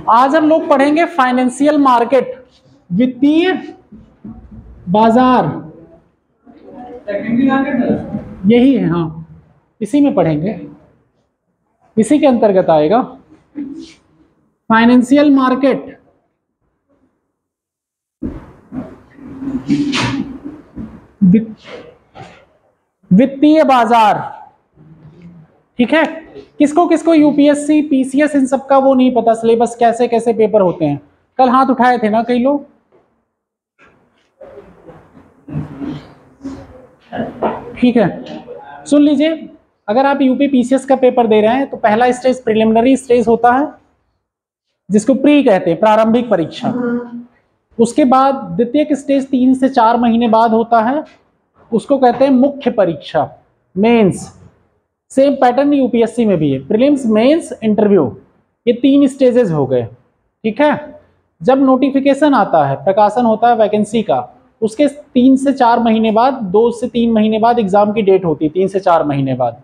आज हम लोग पढ़ेंगे फाइनेंशियल मार्केट, वित्तीय बाजार। यही है, हाँ, इसी में पढ़ेंगे, इसी के अंतर्गत आएगा फाइनेंशियल मार्केट। वित्तीय बाजार, ठीक है। किसको किसको यूपीएससी पीसीएस इन सब का वो नहीं पता, सिलेबस कैसे कैसे पेपर होते हैं। कल हाथ उठाए थे ना कई लोग, ठीक है। सुन लीजिए, अगर आप यूपी पीसीएस का पेपर दे रहे हैं तो पहला स्टेज प्रिलिमिनरी स्टेज होता है, जिसको प्री कहते हैं, प्रारंभिक परीक्षा। उसके बाद द्वितीयक स्टेज 3 से 4 महीने बाद होता है, उसको कहते हैं मुख्य परीक्षा, मेंस। सेम पैटर्न यूपीएससी में भी है, प्रीलिम्स, मेंस, इंटरव्यू, ये 3 स्टेजेस हो गए, ठीक है। जब नोटिफिकेशन आता है, प्रकाशन होता है वैकेंसी का, उसके 3 से 4 महीने बाद, 2 से 3 महीने बाद एग्जाम की डेट होती है, 3 से 4 महीने बाद।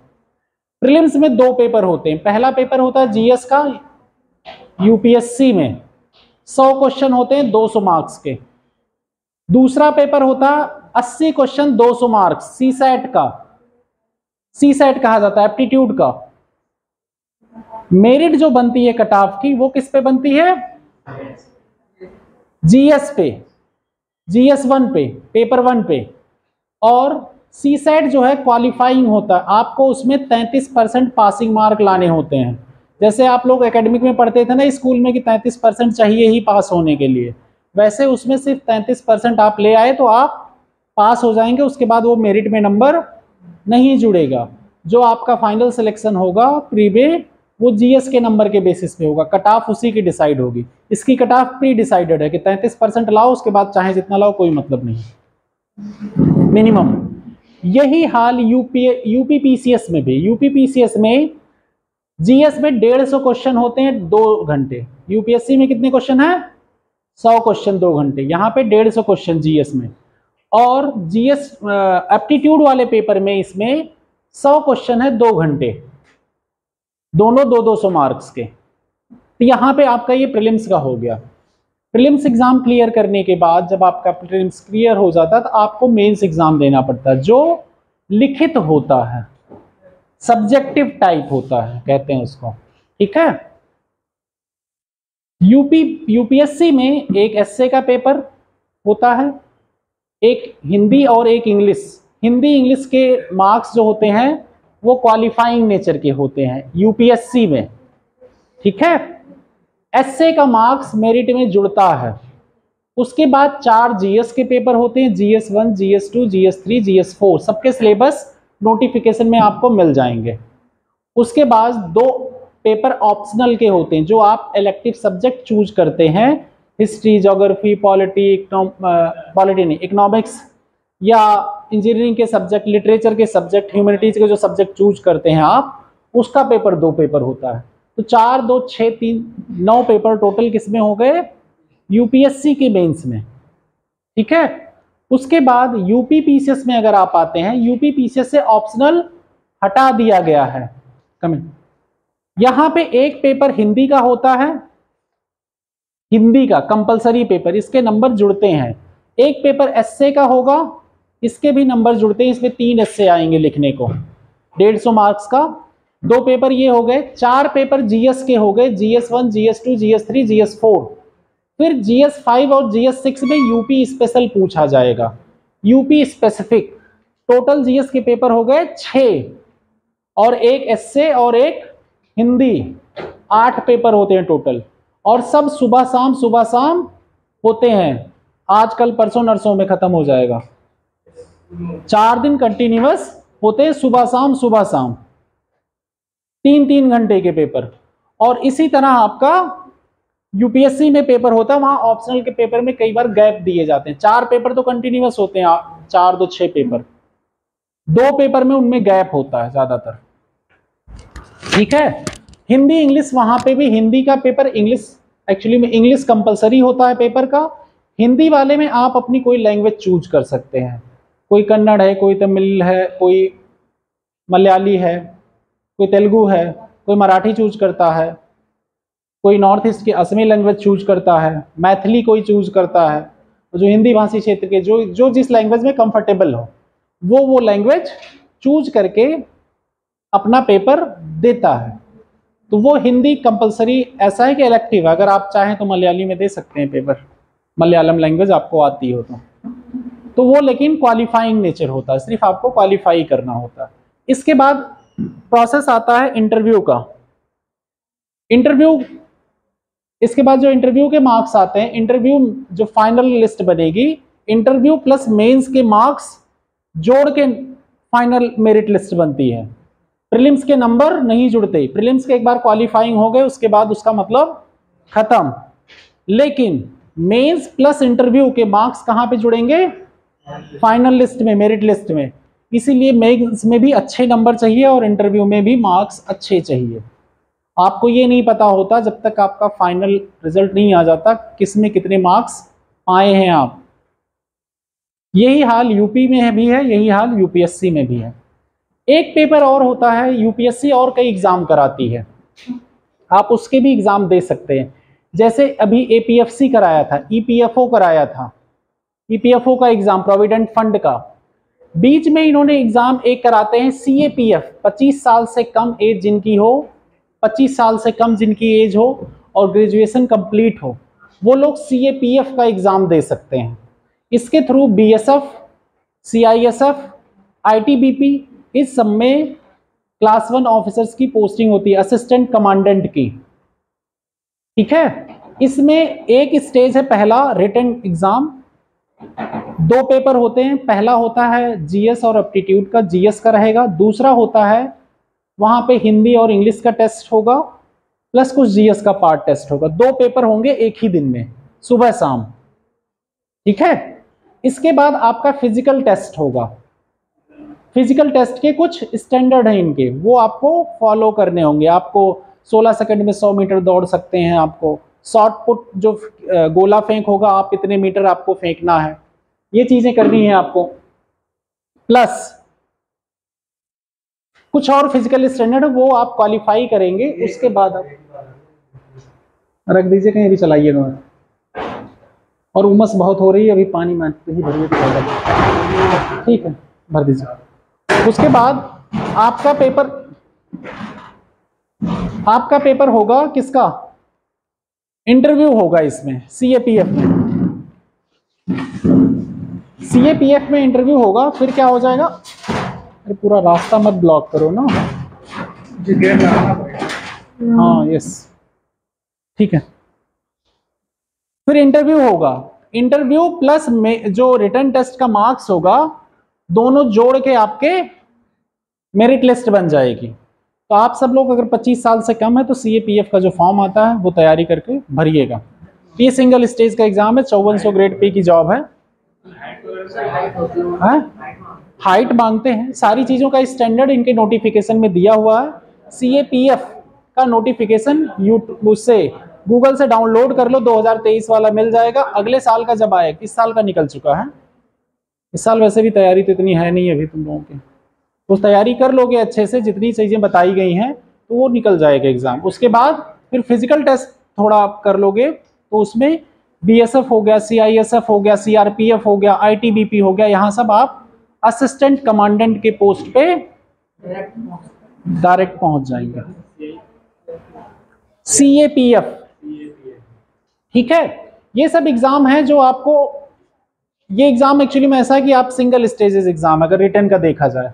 प्रीलिम्स में 2 पेपर होते हैं। पहला पेपर होता है जीएस का, यूपीएससी में 100 क्वेश्चन होते हैं 200 मार्क्स के। दूसरा पेपर होता है 80 क्वेश्चन 200 मार्क्स, सीसैट का, सीसैट कहा जाता है, एप्टीट्यूड का। मेरिट जो बनती है कट ऑफ की, वो किस पे बनती है? जीएस पे, जीएस 1 पे, पेपर 1 पे। और सीसैट जो है क्वालिफाइंग होता है, आपको उसमें 33% पासिंग मार्क लाने होते हैं। जैसे आप लोग एकेडमिक में पढ़ते थे ना स्कूल में कि 33% चाहिए ही पास होने के लिए, वैसे उसमें सिर्फ 33% आप ले आए तो आप पास हो जाएंगे। उसके बाद वो मेरिट में नंबर नहीं जुड़ेगा। जो आपका फाइनल सिलेक्शन होगा प्री में, वो जीएस के नंबर के बेसिस पे होगा, कट ऑफ उसी की डिसाइड होगी। इसकी कट ऑफ प्री डिसाइडेड है कि 33% लाओ, उसके बाद चाहे जितना लाओ कोई मतलब नहीं, मिनिमम। यही हाल यूपी पीसीएस में भी। यूपी पीसीएस में जीएस में 150 क्वेश्चन होते हैं 2 घंटे। यूपीएससी में कितने क्वेश्चन है? 100 क्वेश्चन 2 घंटे। यहाँ पे 150 क्वेश्चन जीएस में। और जीएस एप्टीट्यूड वाले पेपर में इसमें 100 क्वेश्चन है 2 घंटे, दोनों 200 मार्क्स के। तो यहाँ पे आपका ये प्रीलिम्स का हो गया। प्रीलिम्स एग्जाम क्लियर करने के बाद जब आपका प्रीलिम्स क्लियर हो जाता है तो आपको मेंस एग्जाम देना पड़ता है, जो लिखित होता है, सब्जेक्टिव टाइप होता है, कहते हैं उसको, ठीक है। यूपीएससी में एक एसए का पेपर होता है, एक हिंदी और एक इंग्लिश। हिंदी इंग्लिश के मार्क्स जो होते हैं वो क्वालिफाइंग नेचर के होते हैं यूपीएससी में, ठीक है। एसए का मार्क्स मेरिट में जुड़ता है। उसके बाद 4 जीएस के पेपर होते हैं, जीएस 1, जीएस 2, जीएस 3, जीएस 4। सबके सिलेबस नोटिफिकेशन में आपको मिल जाएंगे। उसके बाद 2 पेपर ऑप्शनल के होते हैं, जो आप इलेक्टिव सब्जेक्ट चूज करते हैं, हिस्ट्री, ज्योग्राफी, इकोनॉमिक्स या इंजीनियरिंग के सब्जेक्ट, लिटरेचर के सब्जेक्ट, ह्यूमैनिटीज के जो सब्जेक्ट चूज करते हैं आप, उसका पेपर 2 पेपर होता है। तो 4, 2, 6, 3, 9 पेपर टोटल किसमें हो गए? यूपीएससी के मेंस में, ठीक है। उसके बाद यूपी पीसीएस में अगर आप आते हैं, यूपी पीसीएस से ऑप्शनल हटा दिया गया है, कमेंट। यहां पे एक पेपर हिंदी का होता है, हिंदी का कंपलसरी पेपर, इसके नंबर जुड़ते हैं। एक पेपर एसए का होगा, इसके भी नंबर जुड़ते हैं। इसमें 3 एसए आएंगे लिखने को, 150 मार्क्स का। 2 पेपर ये हो गए। 4 पेपर जीएस के हो गए, जीएस 1, जीएस 2, जीएस 3, जीएस 4। फिर जीएस 5 और जीएस 6 में यूपी स्पेशल पूछा जाएगा, यूपी स्पेसिफिक। टोटल जीएस के पेपर हो गए 6, और एक एसए और एक हिंदी, 8 पेपर होते हैं टोटल। और सब सुबह शाम होते हैं। आज कल परसों नरसों में खत्म हो जाएगा। 4 दिन कंटिन्यूअस होते हैं, सुबह शाम 3-3 घंटे के पेपर। और इसी तरह आपका यूपीएससी में पेपर होता है, वहां ऑप्शनल के पेपर में कई बार गैप दिए जाते हैं। 4 पेपर तो कंटिन्यूअस होते हैं, 4, 2, 6 पेपर। 2 पेपर में उनमें गैप होता है ज्यादातर, ठीक है। हिंदी इंग्लिश, वहां पे भी हिंदी का पेपर, इंग्लिश एक्चुअली में इंग्लिश कंपलसरी होता है पेपर का। हिंदी वाले में आप अपनी कोई लैंग्वेज चूज कर सकते हैं, कोई कन्नड़ है, कोई तमिल है, कोई मलयाली है, कोई तेलुगु है, कोई मराठी चूज करता है, कोई नॉर्थ ईस्ट की असमी लैंग्वेज चूज करता है, मैथिली कोई चूज करता है, जो हिंदी भाषी क्षेत्र के जो जिस लैंग्वेज में कंफर्टेबल हो वो लैंग्वेज चूज करके अपना पेपर देता है। तो वो हिंदी कंपलसरी ऐसा है कि इलेक्टिव, अगर आप चाहें तो मलयाली में दे सकते हैं पेपर, मलयालम लैंग्वेज आपको आती हो तो वो लेकिन क्वालिफाइंग नेचर होता है, सिर्फ आपको क्वालिफाई करना होता है। इसके बाद प्रोसेस आता है इंटरव्यू का। इंटरव्यू, इसके बाद जो इंटरव्यू के मार्क्स आते हैं, इंटरव्यू जो फाइनल लिस्ट बनेगी, इंटरव्यू प्लस मेंस के मार्क्स जोड़ के फाइनल मेरिट लिस्ट बनती है। प्रीलिम्स के नंबर नहीं जुड़ते, प्रीलिम्स के एक बार क्वालिफाइंग हो गए उसके बाद उसका मतलब खत्म, लेकिन मेंस प्लस इंटरव्यू के मार्क्स कहां पे जुड़ेंगे? फाइनल लिस्ट में, मेरिट लिस्ट में। इसीलिए मेंस में भी अच्छे नंबर चाहिए और इंटरव्यू में भी मार्क्स अच्छे चाहिए। आपको ये नहीं पता होता जब तक आपका फाइनल रिजल्ट नहीं आ जाता किस में कितने मार्क्स आए हैं आप। यही हाल यूपी में भी है, यही हाल यूपीएससी में भी है। एक पेपर और होता है, यूपीएससी और कई एग्जाम कराती है, आप उसके भी एग्जाम दे सकते हैं। जैसे अभी एपीएफसी कराया था, ईपीएफओ कराया था, ईपीएफओ का एग्जाम प्रोविडेंट फंड का। बीच में इन्होंने एग्जाम एक कराते हैं सीएपीएफ, 25 साल से कम एज जिनकी हो, 25 साल से कम जिनकी एज हो और ग्रेजुएशन कंप्लीट हो, वो लोग सीएपीएफ का एग्जाम दे सकते हैं। इसके थ्रू बीएसएफ, सीआईएसएफ, आईटीबीपी, इस सब में क्लास 1 ऑफिसर्स की पोस्टिंग होती है, असिस्टेंट कमांडेंट की। ठीक है, इसमें एक स्टेज है पहला रिटन एग्जाम, 2 पेपर होते हैं। पहला होता है जीएस और एप्टीट्यूड का, जीएस का रहेगा। दूसरा होता है वहां पे हिंदी और इंग्लिश का टेस्ट होगा प्लस कुछ जीएस का पार्ट टेस्ट होगा। 2 पेपर होंगे एक ही दिन में, सुबह शाम। ठीक है, इसके बाद आपका फिजिकल टेस्ट होगा। फिजिकल टेस्ट के कुछ स्टैंडर्ड हैं इनके, वो आपको फॉलो करने होंगे। आपको 16 सेकंड में 100 मीटर दौड़ सकते हैं, आपको शॉर्ट पुट जो गोला फेंक होगा, आप इतने मीटर आपको फेंकना है, ये चीजें करनी है आपको। प्लस कुछ और फिजिकल स्टैंडर्ड वो आप क्वालिफाई करेंगे, उसके बाद आप रख दीजिए, कहीं भी चलाइएगा। और उमस बहुत हो रही है, अभी पानी में ही भरिए तो ठीक है, भर दीजिए। उसके बाद आपका पेपर होगा किसका? इंटरव्यू होगा इसमें, सीएपीएफ में। सीएपीएफ में इंटरव्यू होगा, फिर क्या हो जाएगा? अरे पूरा रास्ता मत ब्लॉक करो ना। हाँ यस, ठीक है। फिर इंटरव्यू होगा, इंटरव्यू प्लस में जो रिटन टेस्ट का मार्क्स होगा, दोनों जोड़ के आपके मेरिट लिस्ट बन जाएगी। तो आप सब लोग अगर 25 साल से कम है तो सीएपीएफ का जो फॉर्म आता है वो तैयारी करके भरिएगा। ये सिंगल स्टेज का एग्जाम है, 5400 ग्रेड पे की जॉब है। हाइट मांगते हैं, सारी चीजों का स्टैंडर्ड इनके नोटिफिकेशन में दिया हुआ है। सीएपीएफ का नोटिफिकेशन यूट्यूब से, गूगल से डाउनलोड कर लो, 2023 वाला मिल जाएगा। अगले साल का जब आए, इस साल का निकल चुका है। इस साल वैसे भी तैयारी तो इतनी है नहीं अभी तुम लोगों की, तो तैयारी कर लोगे अच्छे से, जितनी चीजें बताई गई हैं तो वो निकल जाएगा एग्जाम। उसके बाद फिर फिजिकल टेस्ट थोड़ा कर लोगे तो उसमें बीएसएफ हो गया, सीआईएसएफ हो गया, सीआरपीएफ हो गया, आईटीबीपी हो गया, यहाँ सब आप असिस्टेंट कमांडेंट के पोस्ट पे डायरेक्ट पहुंच जाएंगे। सीएपीएफ, ठीक है, ये सब एग्जाम है जो आपको, ये एग्जाम एक्चुअली में ऐसा है कि आप सिंगल स्टेजेस एग्जाम, अगर रिटर्न का देखा जाए,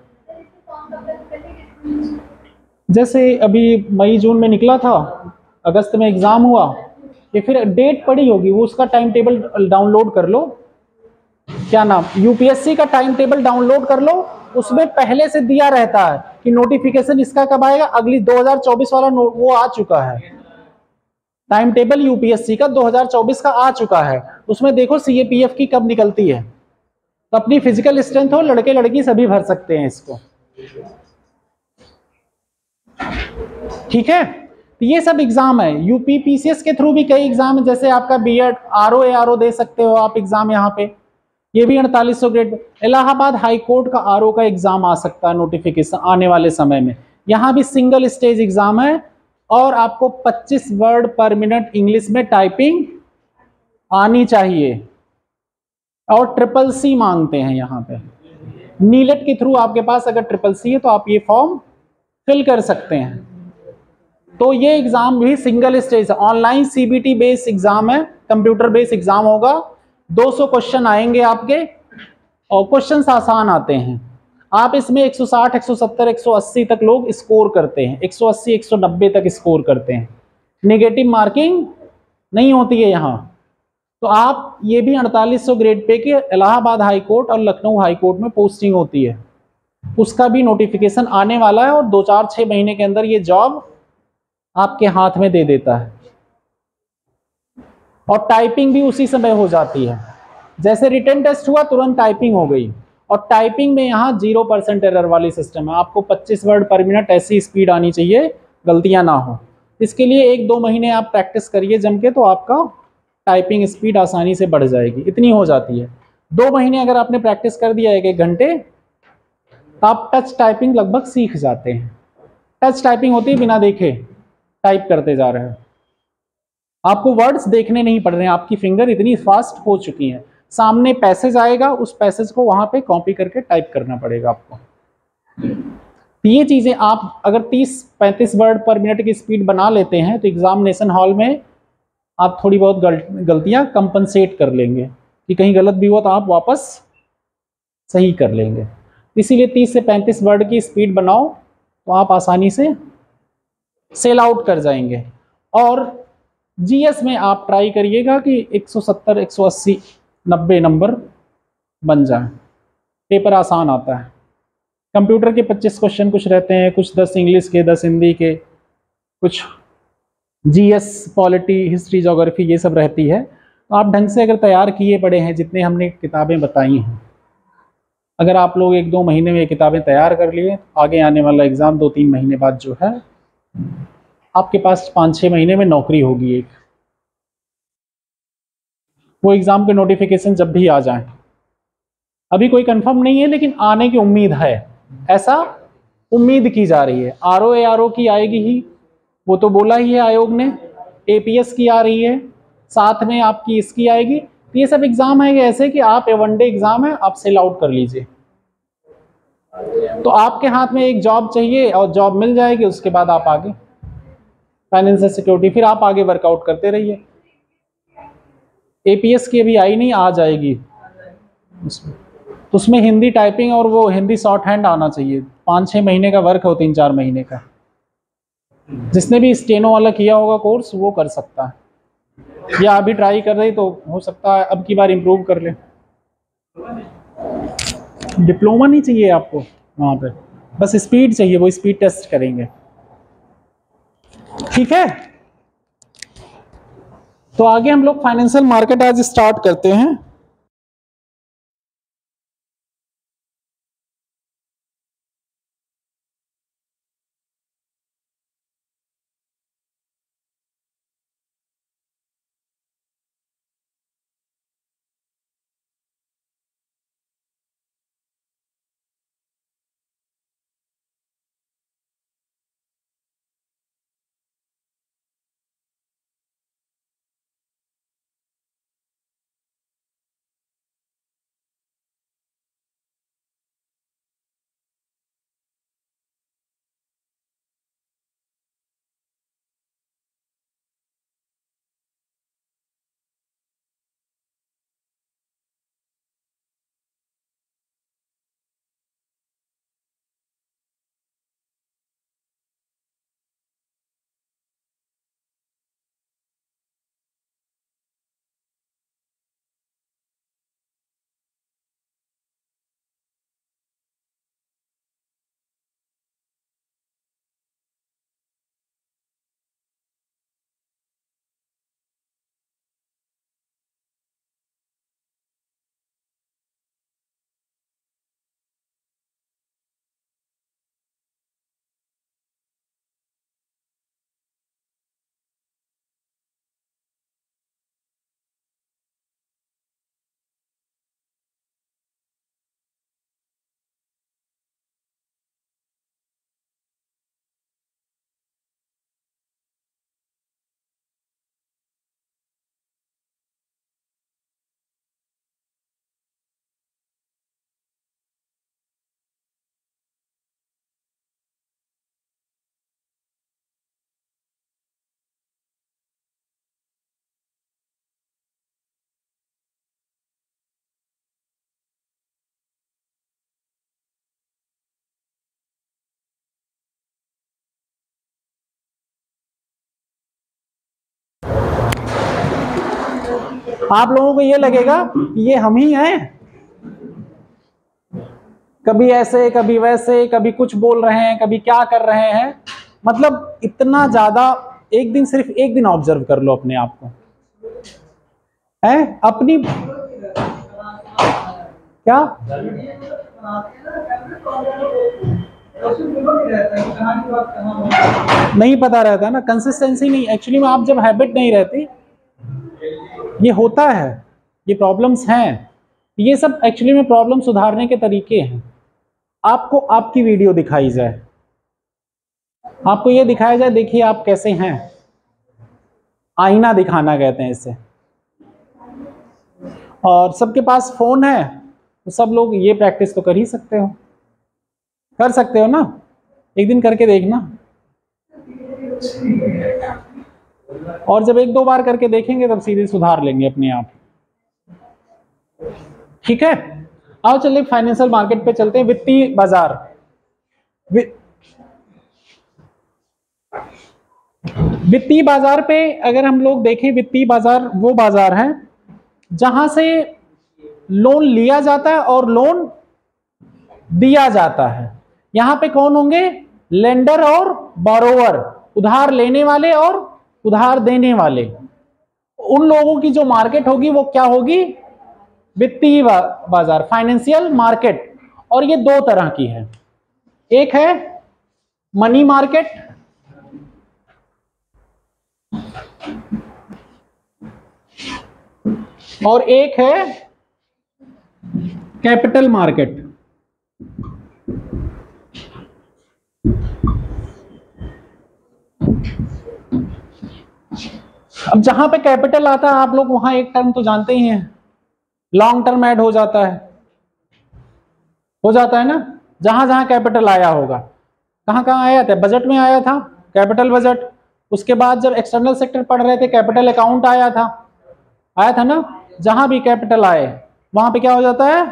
जैसे अभी मई जून में निकला था, अगस्त में एग्जाम हुआ, ये फिर डेट पड़ी होगी, वो उसका टाइम टेबल डाउनलोड कर लो। क्या नाम, यूपीएससी का टाइम टेबल डाउनलोड कर लो, उसमें पहले से दिया रहता है कि नोटिफिकेशन इसका कब आएगा। अगली 2024 वाला वो आ चुका है, टाइम टेबल यूपीएससी का 2024 का आ चुका है। उसमें देखो सीएपीएफ की कब निकलती है। तो अपनी फिजिकल स्ट्रेंथ हो, लड़के लड़की सभी भर सकते हैं इसको, ठीक है। तो ये सब एग्जाम है। यूपी पीसीएस के थ्रू भी कई एग्जाम है, जैसे आपका बीएड आरओ एआरओ दे सकते हो आप एग्जाम यहाँ पे, ये भी 4800 ग्रेड। इलाहाबाद हाई कोर्ट का आरओ का एग्जाम आ सकता है नोटिफिकेशन आने वाले समय में, यहाँ भी सिंगल स्टेज एग्जाम है और आपको 25 वर्ड पर मिनट इंग्लिश में टाइपिंग आनी चाहिए और CCC मांगते हैं यहाँ पे। नीलेट के थ्रू आपके पास अगर CCC है तो आप ये फॉर्म फिल कर सकते हैं। तो ये एग्जाम भी single stage online CBT based exam है, कंप्यूटर बेस्ड एग्जाम होगा। 200 क्वेश्चन आएंगे आपके और क्वेश्चन आसान आते हैं। आप इसमें 160, 170, 180 तक लोग स्कोर करते हैं, 180, 190 तक स्कोर करते हैं। नेगेटिव मार्किंग नहीं होती है यहाँ। तो आप ये भी 4800 ग्रेड पे के इलाहाबाद हाई कोर्ट और लखनऊ हाई कोर्ट में पोस्टिंग होती है, उसका भी नोटिफिकेशन आने वाला है और 2-4-6 महीने के अंदर ये जॉब आपके हाथ में दे देता है। और टाइपिंग भी उसी समय हो जाती है, जैसे रिटन टेस्ट हुआ तुरंत टाइपिंग हो गई। और टाइपिंग में यहाँ 0% एरर वाली सिस्टम है, आपको 25 वर्ड पर मिनट ऐसी स्पीड आनी चाहिए, गलतियां ना हो। इसके लिए 1-2 महीने आप प्रैक्टिस करिए जम के, तो आपका टाइपिंग स्पीड आसानी से बढ़ जाएगी, इतनी हो जाती है। 2 महीने अगर आपने प्रैक्टिस कर दिया 1-1 घंटे, तो आप टच टाइपिंग लगभग सीख जाते हैं। टच टाइपिंग होती है बिना देखे टाइप करते जा रहे हैं, आपको वर्ड्स देखने नहीं पड़ रहे हैं, आपकी फिंगर इतनी फास्ट हो चुकी है। सामने पैसेज आएगा, उस पैसेज को वहां पे कॉपी करके टाइप करना पड़ेगा आपको। ये चीजें आप अगर 30-35 वर्ड पर मिनट की स्पीड बना लेते हैं तो एग्जामिनेशन हॉल में आप थोड़ी बहुत गलतियां कंपनसेट कर लेंगे, कि कहीं गलत भी हुआ तो आप वापस सही कर लेंगे। इसीलिए 30 से 35 वर्ड की स्पीड बनाओ तो आप आसानी से सेल आउट कर जाएंगे। और जीएस में आप ट्राई करिएगा कि 170, 180, 90 नंबर बन जाए, पेपर आसान आता है। कंप्यूटर के 25 क्वेश्चन कुछ रहते हैं, कुछ 10 इंग्लिश के, 10 हिंदी के, कुछ जीएस, पॉलिटी, हिस्ट्री, ज्योग्राफी, ये सब रहती है। तो आप ढंग से अगर तैयार किए पड़े हैं, जितने हमने किताबें बताई हैं, अगर आप लोग 1-2 महीने में ये किताबें तैयार कर लिए, आगे आने वाला एग्ज़ाम 2-3 महीने बाद जो है आपके पास 5-6 महीने में नौकरी होगी एक। वो एग्ज़ाम के नोटिफिकेशन जब भी आ जाए, अभी कोई कंफर्म नहीं है लेकिन आने की उम्मीद है, ऐसा उम्मीद की जा रही है। आरओ की आएगी ही, वो तो बोला ही है आयोग ने। एपीएस की आ रही है, साथ में आपकी इसकी आएगी। तो ये सब एग्जाम है ऐसे कि आप वनडे एग्जाम है, आप सेल आउट कर लीजिए। तो आपके हाथ में एक जॉब चाहिए और जॉब मिल जाएगी, उसके बाद आप आगे फाइनेंशियल सिक्योरिटी, फिर आप आगे वर्कआउट करते रहिए। एपीएस की अभी आई नहीं, आ जाएगी उसमें। तो उसमें हिंदी टाइपिंग और वो हिंदी शॉर्ट हैंड आना चाहिए। 5-6 महीने का वर्क हो, 3-4 महीने का। जिसने भी स्टेनो वाला किया होगा कोर्स वो कर सकता है, या अभी ट्राई कर रही तो हो सकता है अब की बार इम्प्रूव कर ले। डिप्लोमा नहीं चाहिए आपको वहाँ पे, बस स्पीड चाहिए, वो स्पीड टेस्ट करेंगे। ठीक है, तो आगे हम लोग फाइनेंशियल मार्केट आज स्टार्ट करते हैं। आप लोगों को ये लगेगा कि ये हम ही हैं, कभी ऐसे कभी वैसे, कभी कुछ बोल रहे हैं, कभी क्या कर रहे हैं। मतलब इतना ज्यादा, एक दिन, सिर्फ एक दिन ऑब्जर्व कर लो अपने आप को, है अपनी क्या नहीं पता रहता ना, कंसिस्टेंसी नहीं। एक्चुअली में आप जब हैबिट नहीं रहती, ये होता है, ये प्रॉब्लम्स हैं। ये सब एक्चुअली में प्रॉब्लम सुधारने के तरीके हैं। आपको आपकी वीडियो दिखाई जाए, आपको ये दिखाया जाए, देखिए आप कैसे हैं, आईना दिखाना कहते हैं इसे। और सबके पास फोन है तो सब लोग ये प्रैक्टिस तो कर ही सकते हो, कर सकते हो ना, एक दिन करके देखना। और जब एक दो बार करके देखेंगे तब सीधे सुधार लेंगे अपने आप। ठीक है, आओ चलिए फाइनेंशियल मार्केट पे चलते हैं। वित्तीय बाजार, वित्तीय बाजार पे अगर हम लोग देखें, वित्तीय बाजार वो बाजार है जहां से लोन लिया जाता है और लोन दिया जाता है। यहां पे कौन होंगे? लेंडर और बोरोवर, उधार लेने वाले और उधार देने वाले। उन लोगों की जो मार्केट होगी वो क्या होगी? वित्तीय बाजार, फाइनेंशियल मार्केट। और ये दो तरह की है, एक है मनी मार्केट और एक है कैपिटल मार्केट। अब जहां पे कैपिटल आता है, आप लोग वहां एक टर्म तो जानते ही हैं, लॉन्ग टर्म ऐड हो जाता है ना। जहां जहां कैपिटल आया होगा, कहां कहां आया था? बजट में आया था कैपिटल बजट। उसके बाद जब एक्सटर्नल सेक्टर पढ़ रहे थे, कैपिटल अकाउंट आया था ना। जहां भी कैपिटल आए वहां पे क्या हो जाता है?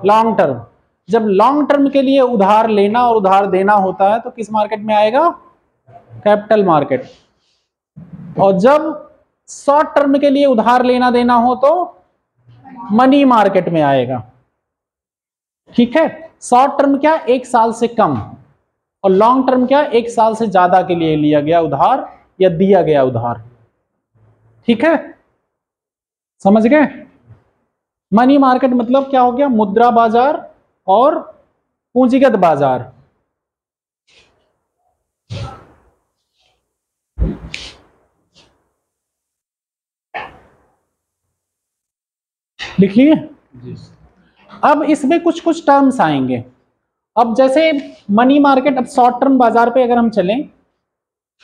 Long term. जब लॉन्ग टर्म के लिए उधार लेना और उधार देना होता है तो किस मार्केट में आएगा? Capital market. और जब शॉर्ट टर्म के लिए उधार लेना देना हो तो मनी मार्केट में आएगा। ठीक है, शॉर्ट टर्म क्या? एक साल से कम, और लॉन्ग टर्म क्या? एक साल से ज्यादा के लिए लिया गया उधार या दिया गया उधार। ठीक है, समझ गए? मनी मार्केट मतलब क्या हो गया? मुद्रा बाजार और पूंजीगत बाजार। लिख लिए? अब इसमें कुछ कुछ टर्म्स आएंगे। अब जैसे मनी मार्केट, अब शॉर्ट टर्म बाजार पे अगर हम चलें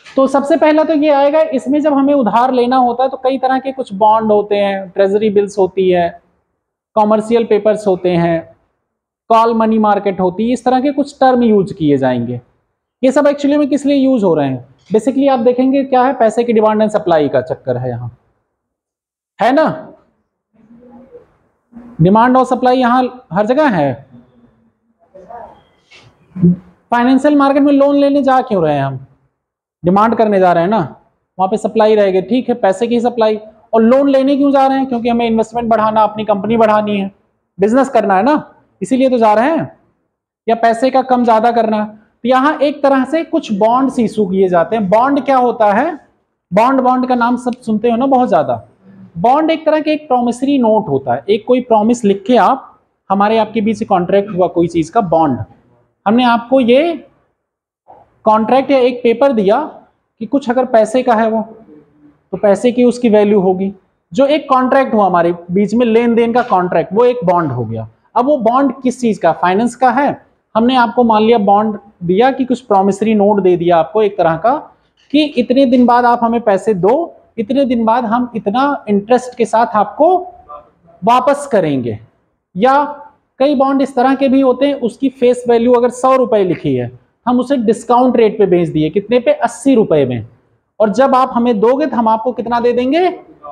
तो सबसे पहला तो ये आएगा, इसमें जब हमें उधार लेना होता है तो कई तरह के कुछ बॉन्ड होते हैं, ट्रेजरी बिल्स होती है, कॉमर्शियल पेपर्स होते हैं, कॉल मनी मार्केट होती है। इस तरह के कुछ टर्म यूज किए जाएंगे। ये सब एक्चुअली में किस लिए यूज हो रहे हैं? बेसिकली आप देखेंगे क्या है, पैसे की डिमांड एंड सप्लाई का चक्कर है यहाँ, है ना। डिमांड और सप्लाई यहाँ हर जगह है। फाइनेंशियल मार्केट में लोन लेने जा क्यों रहे हैं हम? डिमांड करने जा रहे हैं ना, वहां पे सप्लाई रहेगी। ठीक है, पैसे की सप्लाई। और लोन लेने क्यों जा रहे हैं? क्योंकि हमें इन्वेस्टमेंट बढ़ाना, अपनी कंपनी बढ़ानी है, बिजनेस करना है ना, इसीलिए तो जा रहे हैं, या पैसे का कम ज्यादा करना। तो यहाँ एक तरह से कुछ बॉन्ड्स इशू किए जाते हैं। बॉन्ड क्या होता है? बॉन्ड का नाम सब सुनते हो ना बहुत ज्यादा। बॉन्ड एक तरह के एक प्रॉमिसरी नोट होता है। एक कोई प्रॉमिस लिख के आप, हमारे आपके बीच कॉन्ट्रैक्ट हुआ कोई चीज का, बॉन्ड, हमने आपको ये कॉन्ट्रैक्ट या एक पेपर दिया कि कुछ अगर पैसे का है वो, तो पैसे की उसकी वैल्यू होगी। जो एक कॉन्ट्रैक्ट हुआ हमारे बीच में, लेन देन का कॉन्ट्रैक्ट, वो एक बॉन्ड हो गया। अब वो बॉन्ड किस चीज का? फाइनेंस का है। हमने आपको मान लिया बॉन्ड दिया कि कुछ प्रॉमिसरी नोट दे दिया आपको एक तरह का, कि इतने दिन बाद आप हमें पैसे दो, इतने दिन बाद हम इतना इंटरेस्ट के साथ आपको वापस करेंगे। या कई बॉन्ड इस तरह के भी होते हैं, उसकी फेस वैल्यू अगर 100 रुपए लिखी है, हम उसे डिस्काउंट रेट पे बेच दिए, कितने पे? 80 रुपए में। और जब आप हमें दोगे तो हम आपको कितना दे देंगे?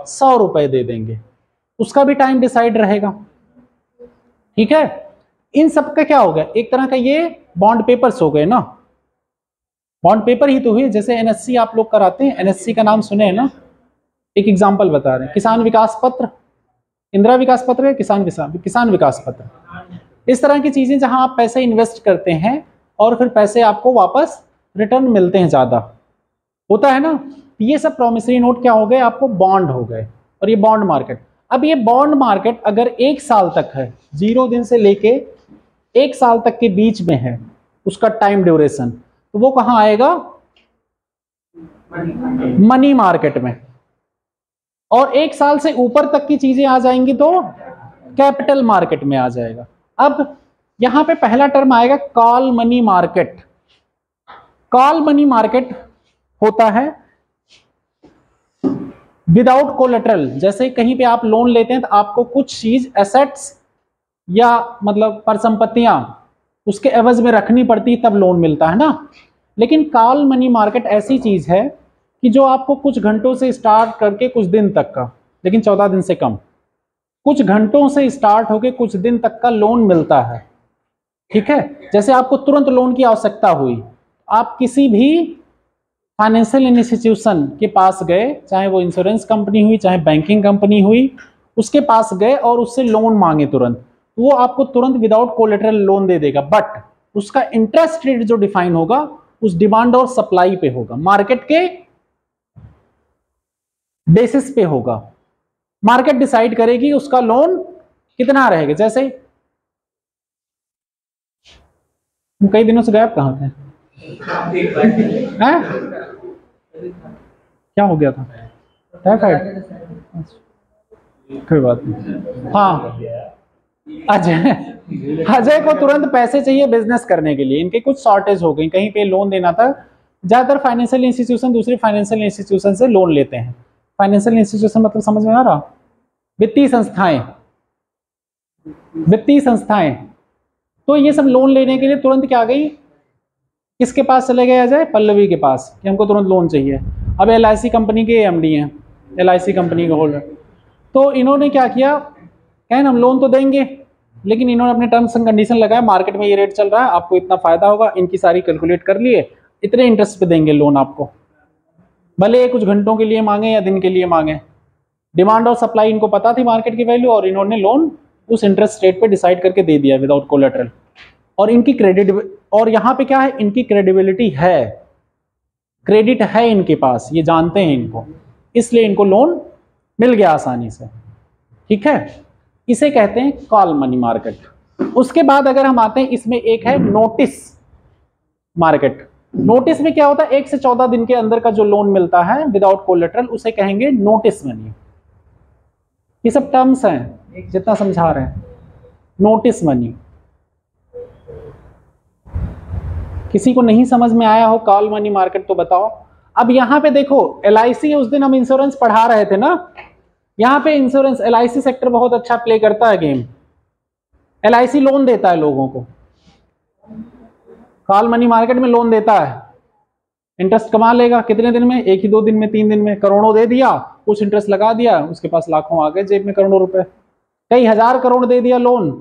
100 रुपए दे देंगे। उसका भी टाइम डिसाइड रहेगा। ठीक है, इन सब का क्या हो गया? एक तरह का ये बॉन्ड पेपर्स हो गए ना, बॉन्ड पेपर ही तो हुए। जैसे एनएससी आप लोग कराते हैं, एनएससी का नाम सुने हैं ना। एक एग्जांपल बता रहे हैं, किसान विकास पत्र, इंदिरा विकास पत्र है, किसान विकास पत्र, इस तरह की चीजें जहां आप पैसे इन्वेस्ट करते हैं और फिर पैसे आपको वापस रिटर्न मिलते हैं ज्यादा, होता है ना। ये सब प्रॉमिसरी नोट क्या हो गए, आपको बॉन्ड हो गए। और ये बॉन्ड मार्केट, अब ये बॉन्ड मार्केट अगर 1 साल तक है, 0 दिन से लेके 1 साल तक के बीच में है उसका टाइम ड्यूरेशन, तो वो कहां आएगा, मनी मार्केट में। और 1 साल से ऊपर तक की चीजें आ जाएंगी तो कैपिटल मार्केट में आ जाएगा। अब यहां पे पहला टर्म आएगा call money market. Call money market होता है विदाउट कोलेटरल, जैसे कहीं पे आप लोन लेते हैं तो आपको कुछ चीज एसेट्स या मतलब परिसंपत्तियां उसके एवज में रखनी पड़ती तब लोन मिलता है ना। लेकिन कॉल मनी मार्केट ऐसी चीज है कि जो आपको कुछ घंटों से स्टार्ट करके कुछ दिन तक का, लेकिन 14 दिन से कम, कुछ घंटों से स्टार्ट होके कुछ दिन तक का लोन मिलता है। ठीक है, जैसे आपको तुरंत लोन की आवश्यकता हुई, आप किसी भी फाइनेंशियल इंस्टीट्यूशन के पास गए, चाहे वो इंश्योरेंस कंपनी हुई चाहे बैंकिंग कंपनी हुई, उसके पास गए और उससे लोन मांगे तुरंत, वो आपको तुरंत विदाउट कोलेटरल लोन दे देगा। बट उसका इंटरेस्ट रेट जो डिफाइन होगा उस डिमांड और सप्लाई पे होगा, मार्केट के बेसिस पे होगा। मार्केट डिसाइड करेगी उसका लोन कितना रहेगा। जैसे कई दिनों से गायब कहां थे हैं? क्या हो गया था, टाइफाइड? कोई बात नहीं। हाँ, अजय को तुरंत पैसे चाहिए बिजनेस करने के लिए, इनके कुछ शॉर्टेज हो गई, कहीं पे लोन देना था। ज्यादातर फाइनेंशियल इंस्टीट्यूशन दूसरी फाइनेंशियल इंस्टीट्यूशन से लोन लेते हैं। फाइनेंशियल इंस्टीट्यूशन मतलब समझ में आ रहा, वित्तीय संस्थाएं, वित्तीय संस्थाएं। तो ये सब लोन लेने के लिए तुरंत क्या गई, किसके पास चले गए अजय? पल्लवी के पास, कि हमको तुरंत लोन चाहिए। अब LIC कंपनी के एमडी हैं, LIC कंपनी के होल्डर, तो इन्होंने क्या किया, कहें हम लोन तो देंगे, लेकिन इन्होंने अपने टर्म्स एंड कंडीशन लगाया, मार्केट में ये रेट चल रहा है, आपको इतना फायदा होगा, इनकी सारी कैलकुलेट कर लिए, इतने इंटरेस्ट पे देंगे लोन आपको, भले कुछ घंटों के लिए मांगे या दिन के लिए मांगे। डिमांड और सप्लाई इनको पता थी मार्केट की वैल्यू, और इन्होंने लोन उस इंटरेस्ट रेट पे डिसाइड करके दे दिया विदाउट कोलेटरल। और इनकी क्रेडिट, और यहाँ पे क्या है, इनकी क्रेडिबिलिटी है, क्रेडिट है इनके पास, ये जानते हैं इनको, इसलिए इनको लोन मिल गया आसानी से। ठीक है, इसे कहते हैं कॉल मनी मार्केट। उसके बाद अगर हम आते हैं, इसमें एक है नोटिस मार्केट। नोटिस में क्या होता है, 1 से 14 दिन के अंदर का जो लोन मिलता है विदाउट कोलेटरल, उसे कहेंगे नोटिस मनी। ये सब टर्म्स हैं जितना समझा रहे हैं। नोटिस मनी, किसी को नहीं समझ में आया हो कॉल मनी मार्केट तो बताओ। अब यहाँ पे देखो, LIC, उस दिन हम इंश्योरेंस पढ़ा रहे थे ना, यहाँ पे इंश्योरेंस LIC सेक्टर बहुत अच्छा प्ले करता है गेम। LIC लोन देता है लोगों को, कॉल मनी मार्केट में लोन देता है, इंटरेस्ट कमा लेगा कितने दिन में, 1 ही 2 दिन में, 3 दिन में करोड़ों दे दिया, कुछ इंटरेस्ट लगा दिया, उसके पास लाखों आ गए जेब में, करोड़ों रुपए, कई हजार करोड़ दे दिया लोन,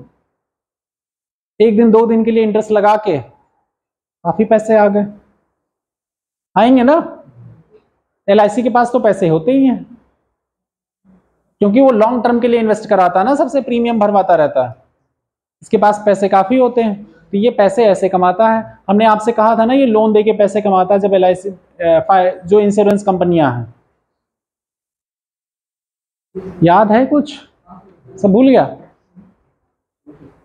1 दिन 2 दिन के लिए इंटरेस्ट लगा के, काफी पैसे आ गए, आएंगे ना। LIC के पास तो पैसे होते ही हैं, क्योंकि वो लॉन्ग टर्म के लिए इन्वेस्ट कराता है ना, सबसे प्रीमियम भरवाता रहता है, इसके पास पैसे काफी होते हैं, तो ये पैसे ऐसे कमाता है। हमने आपसे कहा था ना, ये लोन देके पैसे कमाता है जब LIC जो इंश्योरेंस कंपनियां हैं, याद है कुछ, सब भूल गया?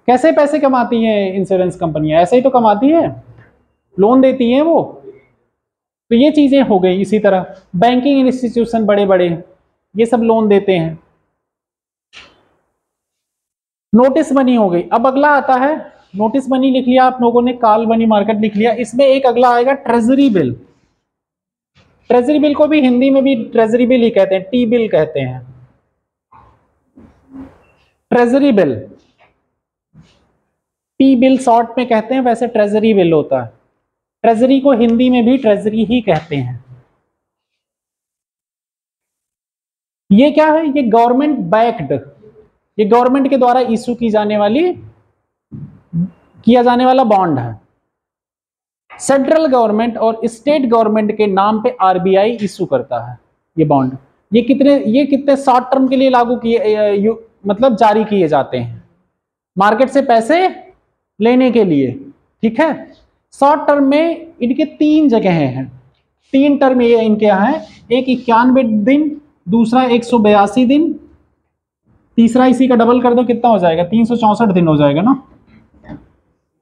कैसे पैसे कमाती हैं इंश्योरेंस कंपनियां? ऐसे ही तो कमाती है, लोन देती हैं वो। तो ये चीजें हो गई। इसी तरह बैंकिंग इंस्टीट्यूशन बड़े बड़े, ये सब लोन देते हैं। नोटिस मनी हो गई। अब अगला आता है, नोटिस मनी लिख लिया आप लोगों ने, कॉल मनी मार्केट लिख लिया। इसमें एक अगला आएगा ट्रेजरी बिल। ट्रेजरी बिल को भी हिंदी में भी ट्रेजरी बिल ही कहते हैं, टी बिल कहते हैं। Treasury bill, T bill short में कहते हैं, वैसे ट्रेजरी बिल होता है। ट्रेजरी को हिंदी में भी ट्रेजरी ही कहते हैं। ये क्या है, ये गवर्नमेंट बैक्ड, ये गवर्नमेंट के द्वारा इशू किया जाने वाला बॉन्ड है। सेंट्रल गवर्नमेंट और स्टेट गवर्नमेंट के नाम पे RBI इशू करता है ये बॉन्ड। ये कितने शॉर्ट टर्म के लिए लागू किए, मतलब जारी किए जाते हैं मार्केट से पैसे लेने के लिए। ठीक है, शॉर्ट टर्म में इनके 3 जगह हैं, 3 टर्म ये इनके यहाँ है, एक 91 दिन, दूसरा 182 दिन, तीसरा इसी का डबल कर दो कितना हो जाएगा, 364 दिन हो जाएगा ना,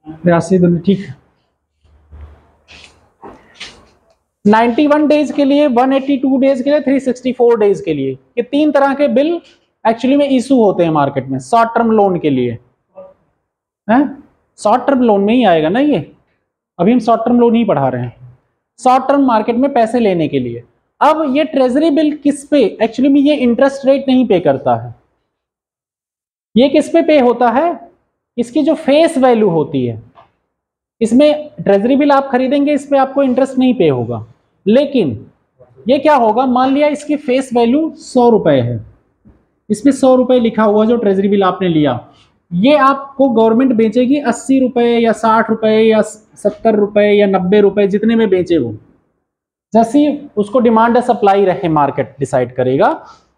82 दिन। ठीक है, 91 डेज के लिए, 182 डेज के लिए, 364 डेज के लिए, ये 3 तरह के बिल एक्चुअली में इशू होते हैं मार्केट में शॉर्ट टर्म लोन के लिए। शॉर्ट टर्म लोन में ही आएगा ना ये, अभी हम शॉर्ट टर्म लोन ही पढ़ा रहे हैं, शॉर्ट टर्म मार्केट में पैसे लेने के लिए। अब ये ट्रेजरी बिल किस पे, एक्चुअली में ये इंटरेस्ट रेट नहीं पे करता है, ये किस पे होता है, इसकी जो फेस वैल्यू होती है, इसमें ट्रेजरी बिल आप खरीदेंगे इस पे आपको इंटरेस्ट नहीं पे होगा, लेकिन ये क्या होगा, मान लिया इसकी फेस वैल्यू 100 रुपए है, इसमें 100 रुपए लिखा हुआ जो ट्रेजरी बिल आपने लिया, ये आपको गवर्नमेंट बेचेगी 80 रुपए या 60 रुपए या 70 रुपए या 90 रुपए, जितने में बेचे वो, जैसी उसको डिमांड सप्लाई रहे मार्केट डिसाइड करेगा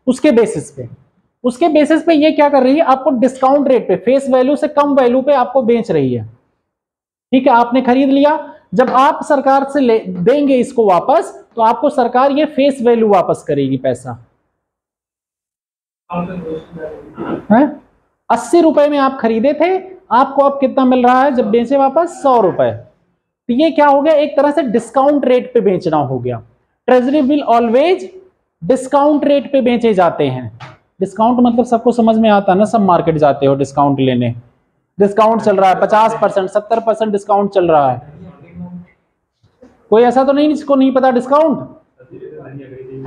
उसके बेसिस पे। उसके बेसिस पे ये क्या कर रही है, आपको डिस्काउंट रेट पे, फेस वैल्यू से कम वैल्यू पे आपको बेच रही है। ठीक है, आपने खरीद लिया, जब आप सरकार से ले देंगे इसको वापस, तो आपको सरकार ये फेस वैल्यू वापस करेगी पैसा। है 80 रुपए में आप खरीदे थे, आपको अब कितना मिल रहा है जब बेचे वापस, 100 रुपए। तो ये क्या हो गया, एक तरह से डिस्काउंट रेट पे बेचना हो गया। Treasury bill always discount rate पे बेचे जाते हैं। डिस्काउंट मतलब सबको समझ में आता है ना, सब मार्केट जाते हो डिस्काउंट लेने, डिस्काउंट चल रहा है 50%, 70% डिस्काउंट चल रहा है। कोई ऐसा तो नहीं जिसको नहीं पता डिस्काउंट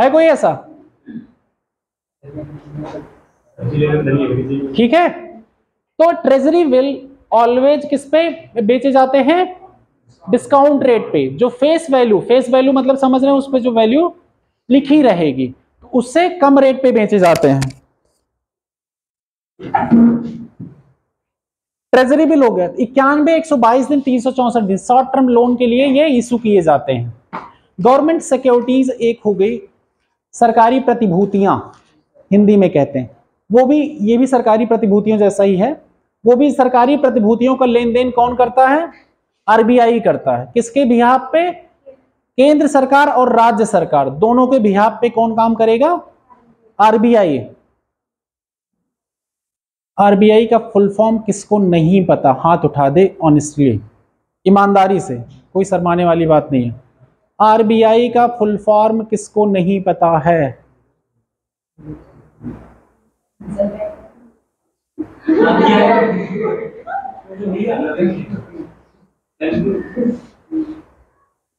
है, कोई ऐसा? ठीक है, तो ट्रेजरी बिल ऑलवेज किस पे बेचे जाते हैं, डिस्काउंट रेट पे। जो फेस वैल्यू मतलब समझ रहे हैं, उस पे जो वैल्यू लिखी रहेगी तो उससे कम रेट पे बेचे जाते हैं। ट्रेजरी बिल हो गया 91, 122 दिन, 364 दिन, शॉर्ट टर्म लोन के लिए ये इशू किए जाते हैं। गवर्नमेंट सिक्योरिटीज एक हो गई, सरकारी प्रतिभूतियां हिंदी में कहते हैं, वो भी, ये भी सरकारी प्रतिभूतियों जैसा ही है। वो भी सरकारी प्रतिभूतियों का लेन देन कौन करता है, आरबीआई करता है। किसके बिहाफ पे, केंद्र सरकार और राज्य सरकार दोनों के बिहाफ पे कौन काम करेगा, आरबीआई। आरबीआई का फुल फॉर्म किसको नहीं पता, हाथ उठा दे ऑनेस्टली, ईमानदारी से, कोई शर्माने वाली बात नहीं है। आरबीआई का फुल फॉर्म किसको नहीं पता है?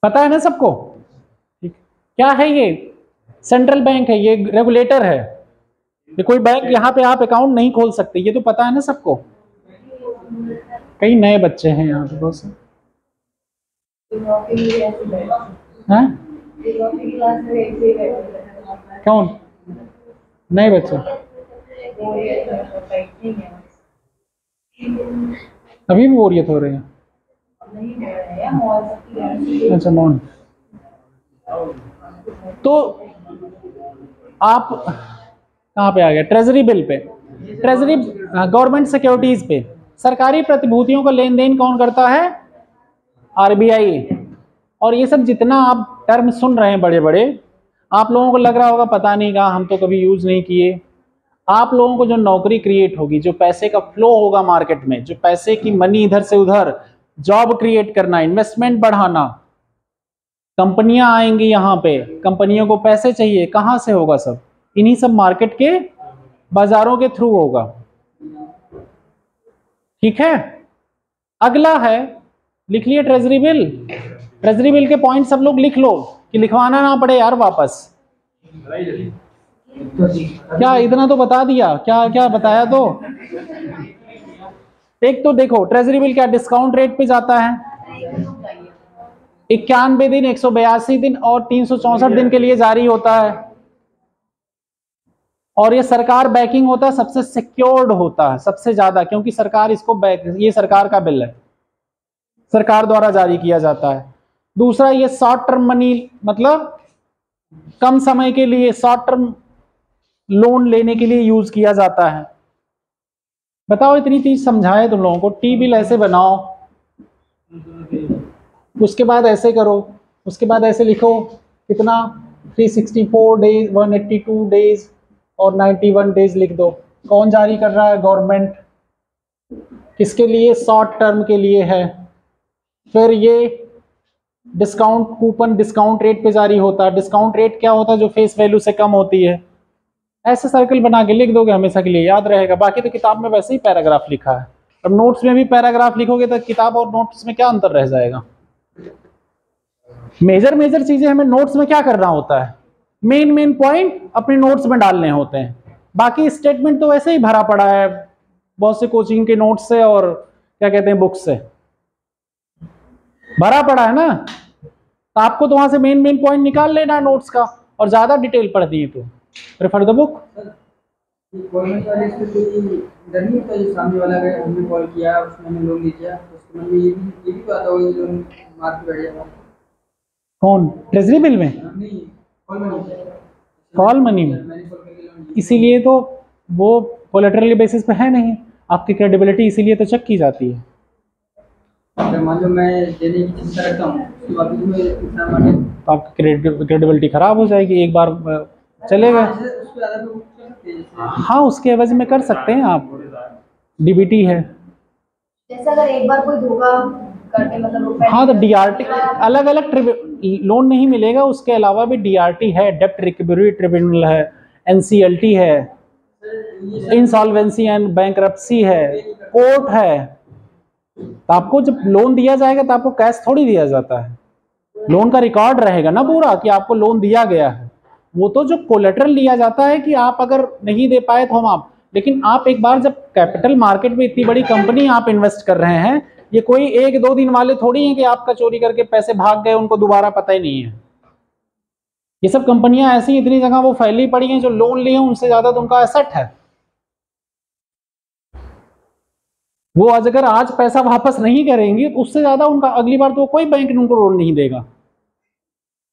पता है ना सबको? क्या है ये? सेंट्रल बैंक है, ये रेगुलेटर है। ये कोई बैंक यहाँ पे आप अकाउंट नहीं खोल सकते, ये तो पता है ना सबको। कई नए बच्चे हैं यहाँ पे बहुत से। कौन नए बच्चे? अभी भी बोरियत हो रहे हैं? अच्छा मौन। तो आप कहाँ पे आ गए? Treasury bill pay, treasury government securities पे। सरकारी प्रतिभूतियों का लेन देन कौन करता है? आरबीआई। और ये सब जितना आप टर्म सुन रहे हैं बड़े बड़े, आप लोगों को लग रहा होगा पता नहीं कहा, हम तो कभी यूज नहीं किए। आप लोगों को जो नौकरी क्रिएट होगी, जो पैसे का फ्लो होगा मार्केट में, जो पैसे की मनी इधर से उधर, जॉब क्रिएट करना, इन्वेस्टमेंट बढ़ाना, कंपनियां आएंगी यहाँ पे, कंपनियों को पैसे चाहिए, कहाँ से होगा? सब इन्हीं सब मार्केट के बाजारों के थ्रू होगा। ठीक है, अगला है, लिख लिए ट्रेजरी बिल। ट्रेजरी बिल के पॉइंट सब लोग लिख लो कि लिखवाना ना पड़े यार वापस। क्या इतना तो बता दिया, क्या क्या बताया? तो एक तो देखो ट्रेजरी बिल क्या डिस्काउंट रेट पे जाता है, 91 दिन, 182 दिन और 364 दिन के लिए जारी होता है। और ये सरकार बैकिंग होता है, सबसे सिक्योर्ड होता है सबसे ज्यादा, क्योंकि सरकार इसको ये सरकार का बिल है, सरकार द्वारा जारी किया जाता है। दूसरा, ये शॉर्ट टर्म मनी, मतलब कम समय के लिए शॉर्ट टर्म लोन लेने के लिए यूज किया जाता है। बताओ, इतनी चीज समझाए तुम लोगों को। टी बिल ऐसे बनाओ, उसके बाद ऐसे करो, उसके बाद ऐसे लिखो कितना 364 डेज, 182 डेज और 91 डेज लिख दो। कौन जारी कर रहा है? गवर्नमेंट। किसके लिए? शॉर्ट टर्म के लिए है। फिर ये डिस्काउंट कूपन डिस्काउंट रेट पे जारी होता है। डिस्काउंट रेट क्या होता है? जो फेस वैल्यू से कम होती है। ऐसे सर्कल बना के लिख दोगे, हमेशा के लिए याद रहेगा। बाकी तो किताब में वैसे ही पैराग्राफ लिखा है। अब नोट्स में भी पैराग्राफ लिखोगे तो किताब और नोट्स में क्या अंतर रह जाएगा? मेजर मेजर चीजें हमें नोट्स में क्या करना होता है? मेन मेन पॉइंट अपने नोट्स में डालने होते हैं। बाकी स्टेटमेंट तो वैसे ही भरा पड़ा है बहुत से कोचिंग के नोट्स से और क्या कहते हैं बुक्स से भरा पड़ा है ना। तो आपको तो वहां से मेन मेन पॉइंट निकाल लेना है नोट्स का, और ज्यादा डिटेल पढ़ दी तो रेफर द बुक। गवर्नमेंट वाले इसमें कोई डर नहीं होता? जो सामने वाला अगर हमने कॉल किया, उसने हमें लोन दे दिया, तो उसके मन में ये भी तो आता होगा ये लोन मार के बैठ जाएगा। कौन? ट्रेजरी बिल में? नहीं, कॉल मनी। कॉल मनी में? मैंने कॉल करके लोन दिया। इसीलिए तो वो कोलेटरल बेसिस पे है नहीं, आपकी क्रेडिबिलिटी इसीलिए तो चेक की जाती है। अगर मान लो मैं देने की चिंता रखता हूँ, उसके बाद भी मैं इंसान माने तो आपकी क्रेडिबिलिटी खराब हो जाएगी। एक बार चले गए। उसको ज़्यादा लोग कर सकते हैं जैसे। हाँ, उसके एवज में कर सकते हैं आप, डीबीटी है। जैसे अगर एक बार कोई धोखा करके मतलब हाँ, तो डीआरटी अलग अलग लोन नहीं मिलेगा, उसके अलावा भी डीआरटी है, डेप्ट रिकवरी ट्रिब्यूनल है, एनसीएलटी है, इंसॉल्वेंसी एंड बैंकरप्सी है, कोर्ट है। तो आपको जब लोन दिया जाएगा तो आपको कैश थोड़ी दिया जाता है, लोन का रिकॉर्ड रहेगा ना पूरा कि आपको लोन दिया गया है। वो तो जो कोलेटरल लिया जाता है कि आप अगर नहीं दे पाए तो हम आप, लेकिन आप एक बार जब कैपिटल मार्केट में इतनी बड़ी कंपनी आप इन्वेस्ट कर रहे हैं, ये कोई एक दो दिन वाले थोड़ी हैं कि आपका चोरी करके पैसे भाग गए उनको दोबारा पता ही नहीं है। ये सब कंपनियां ऐसी इतनी जगह वो फैली पड़ी हैं, जो लोन लिए उनसे ज्यादा तो उनका एसेट है। वो अगर आज पैसा वापस नहीं करेंगे तो उससे ज्यादा उनका अगली बार तो कोई बैंक उनको लोन नहीं देगा।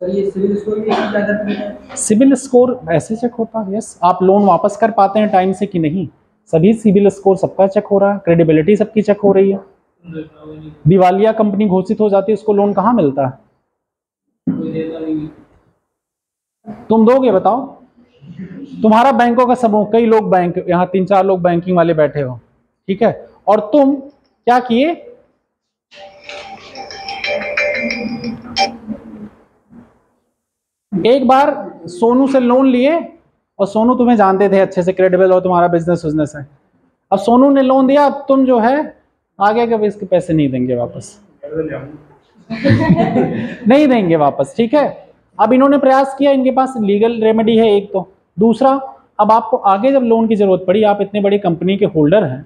सर ये सिविल स्कोर भी इसी ज़्यादा है? सिविल स्कोर ऐसे चेक होता है, यस। आप लोन वापस कर पाते हैं टाइम से कि नहीं, सभी सिविल स्कोर सबका चेक हो रहा है, क्रेडिबिलिटी सबकी चेक हो रही है। दिवालिया कंपनी घोषित हो जाती है, उसको लोन कहाँ मिलता है? तुम दोगे? बताओ। तुम्हारा बैंकों का समूह, कई लोग बैंक, यहाँ 3-4 लोग बैंकिंग वाले बैठे हो, ठीक है, और तुम क्या किए? एक बार सोनू से लोन लिए, और सोनू तुम्हें जानते थे अच्छे से, क्रेडिबल हो, तुम्हारा बिजनेस है। अब सोनू ने लोन दिया, अब तुम जो है आगे कभी इसके पैसे नहीं देंगे वापस नहीं देंगे वापस, ठीक है। अब इन्होंने प्रयास किया, इनके पास लीगल रेमेडी है एक तो। दूसरा, अब आपको आगे जब लोन की जरूरत पड़ी, आप इतने बड़ी कंपनी के होल्डर हैं,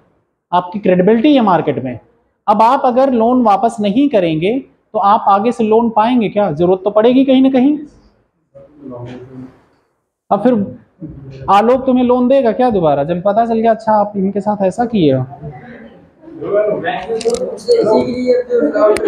आपकी क्रेडिबिलिटी है मार्केट में, अब आप अगर लोन वापस नहीं करेंगे तो आप आगे से लोन पाएंगे क्या? जरूरत तो पड़ेगी कहीं ना कहीं। अब फिर आलोक तुम्हें लोन देगा क्या दोबारा, जब पता चल गया अच्छा आप इनके साथ ऐसा किए हो? इसी के लिए तो रुकावट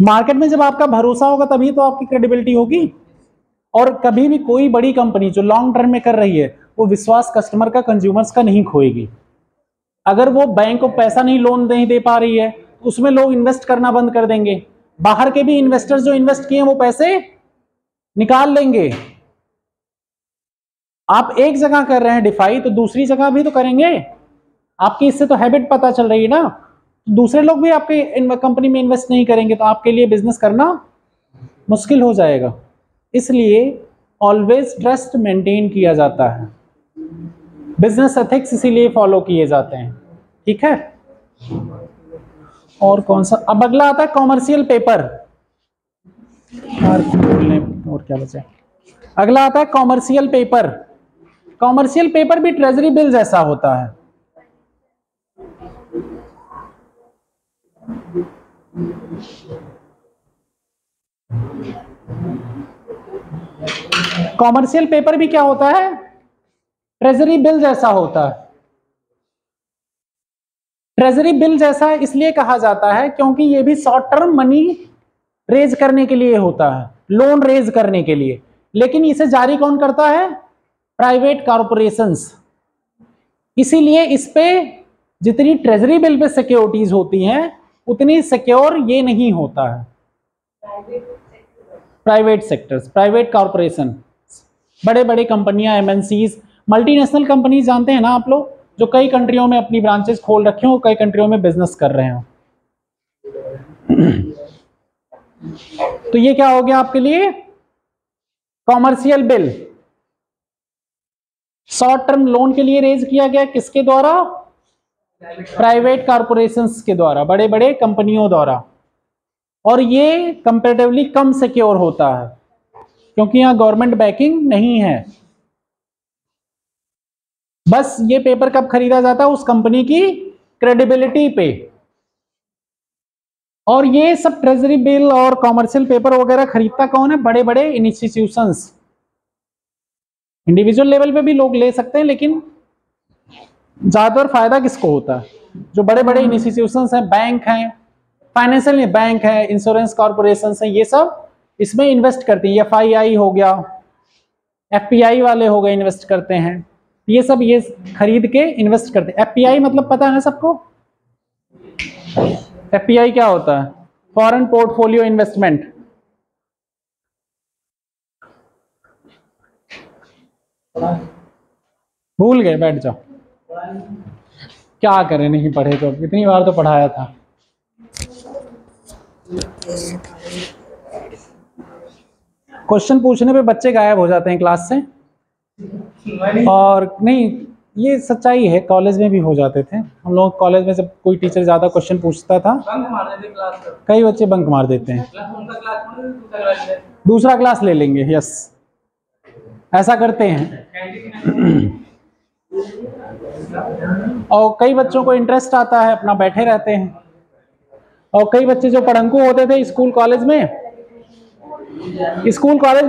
मार्केट में जब आपका भरोसा होगा तभी तो आपकी क्रेडिबिलिटी होगी। और कभी भी कोई बड़ी कंपनी जो लॉन्ग टर्म में कर रही है वो विश्वास कस्टमर का, कंज्यूमर्स का नहीं खोएगी। अगर वो बैंक को पैसा नहीं, लोन नहीं दे पा रही है तो उसमें लोग इन्वेस्ट करना बंद कर देंगे। बाहर के भी इन्वेस्टर्स जो इन्वेस्ट किए वो पैसे निकाल लेंगे। आप एक जगह कर रहे हैं डिफाई तो दूसरी जगह भी तो करेंगे। आपकी इससे तो हैबिट पता चल रही है ना, दूसरे लोग भी आपके कंपनी में इन्वेस्ट नहीं करेंगे तो आपके लिए बिजनेस करना मुश्किल हो जाएगा। इसलिए ऑलवेज ट्रस्ट मेंटेन किया जाता है, बिजनेस एथिक्स इसीलिए फॉलो किए जाते हैं। ठीक है, और कौन सा, अब अगला आता है कॉमर्शियल पेपर। और क्या बचा, अगला आता है कॉमर्शियल पेपर। कॉमर्शियल पेपर भी ट्रेजरी बिल जैसा होता है। कॉमर्शियल पेपर भी क्या होता है, ट्रेजरी बिल जैसा होता है। ट्रेजरी बिल जैसा इसलिए कहा जाता है क्योंकि ये भी शॉर्ट टर्म मनी रेज करने के लिए होता है, लोन रेज करने के लिए। लेकिन इसे जारी कौन करता है, प्राइवेट कॉर्पोरेशंस। इसीलिए इस पे जितनी ट्रेजरी बिल पे सिक्योरिटीज होती हैं उतनी सिक्योर ये नहीं होता है। प्राइवेट सेक्टर्स, प्राइवेट कॉर्पोरेशन, बड़े बड़े कंपनियां, एमएनसीज, मल्टीनेशनल कंपनी जानते हैं ना आप लोग, जो कई कंट्रियों में अपनी ब्रांचेस खोल रखे हो, कई कंट्रियों में बिजनेस कर रहे हो। तो ये क्या हो गया आपके लिए, commercial bill. Short term loan के लिए रेज किया गया, किसके द्वारा, प्राइवेट कॉर्पोरेशंस के द्वारा, बड़े बड़े कंपनियों द्वारा। और ये कंपैरेटिवली कम सिक्योर होता है क्योंकि यहां गवर्नमेंट बैकिंग नहीं है। बस ये पेपर कब खरीदा जाता है, उस कंपनी की क्रेडिबिलिटी पे। और ये सब ट्रेजरी बिल और कॉमर्शियल पेपर वगैरह खरीदता कौन है, बड़े बड़े इंस्टीट्यूशंस। इंडिविजुअल लेवल पे भी लोग ले सकते हैं लेकिन ज्यादातर फायदा किसको होता है, जो बड़े बड़े इंस्टीट्यूशंस हैं, बैंक हैं, फाइनेंशियल बैंक है, इंश्योरेंस कॉर्पोरेशन है, ये सब इसमें इन्वेस्ट करती हैं। एफआईआई हो गया, एफपीआई वाले हो गए, इन्वेस्ट करते हैं। ये सब ये खरीद के इन्वेस्ट करते हैं। एफपीआई मतलब पता है ना सबको, एफपीआई क्या होता है, फॉरेन पोर्टफोलियो इन्वेस्टमेंट। भूल गए, बैठ जाओ, क्या करें, नहीं पढ़े तो, इतनी बार तो पढ़ाया था। क्वेश्चन पूछने पे बच्चे गायब हो जाते हैं क्लास से, और नहीं ये सच्चाई है, कॉलेज में भी हो जाते थे हम लोग। कॉलेज में जब कोई टीचर ज्यादा क्वेश्चन पूछता था, कई बच्चे बंक मार देते हैं, दूसरा क्लास ले लेंगे, यस ऐसा करते हैं। और कई बच्चों को इंटरेस्ट आता है, अपना बैठे रहते हैं। और कई बच्चे जो पढ़ंकू होते थे स्कूल कॉलेज में,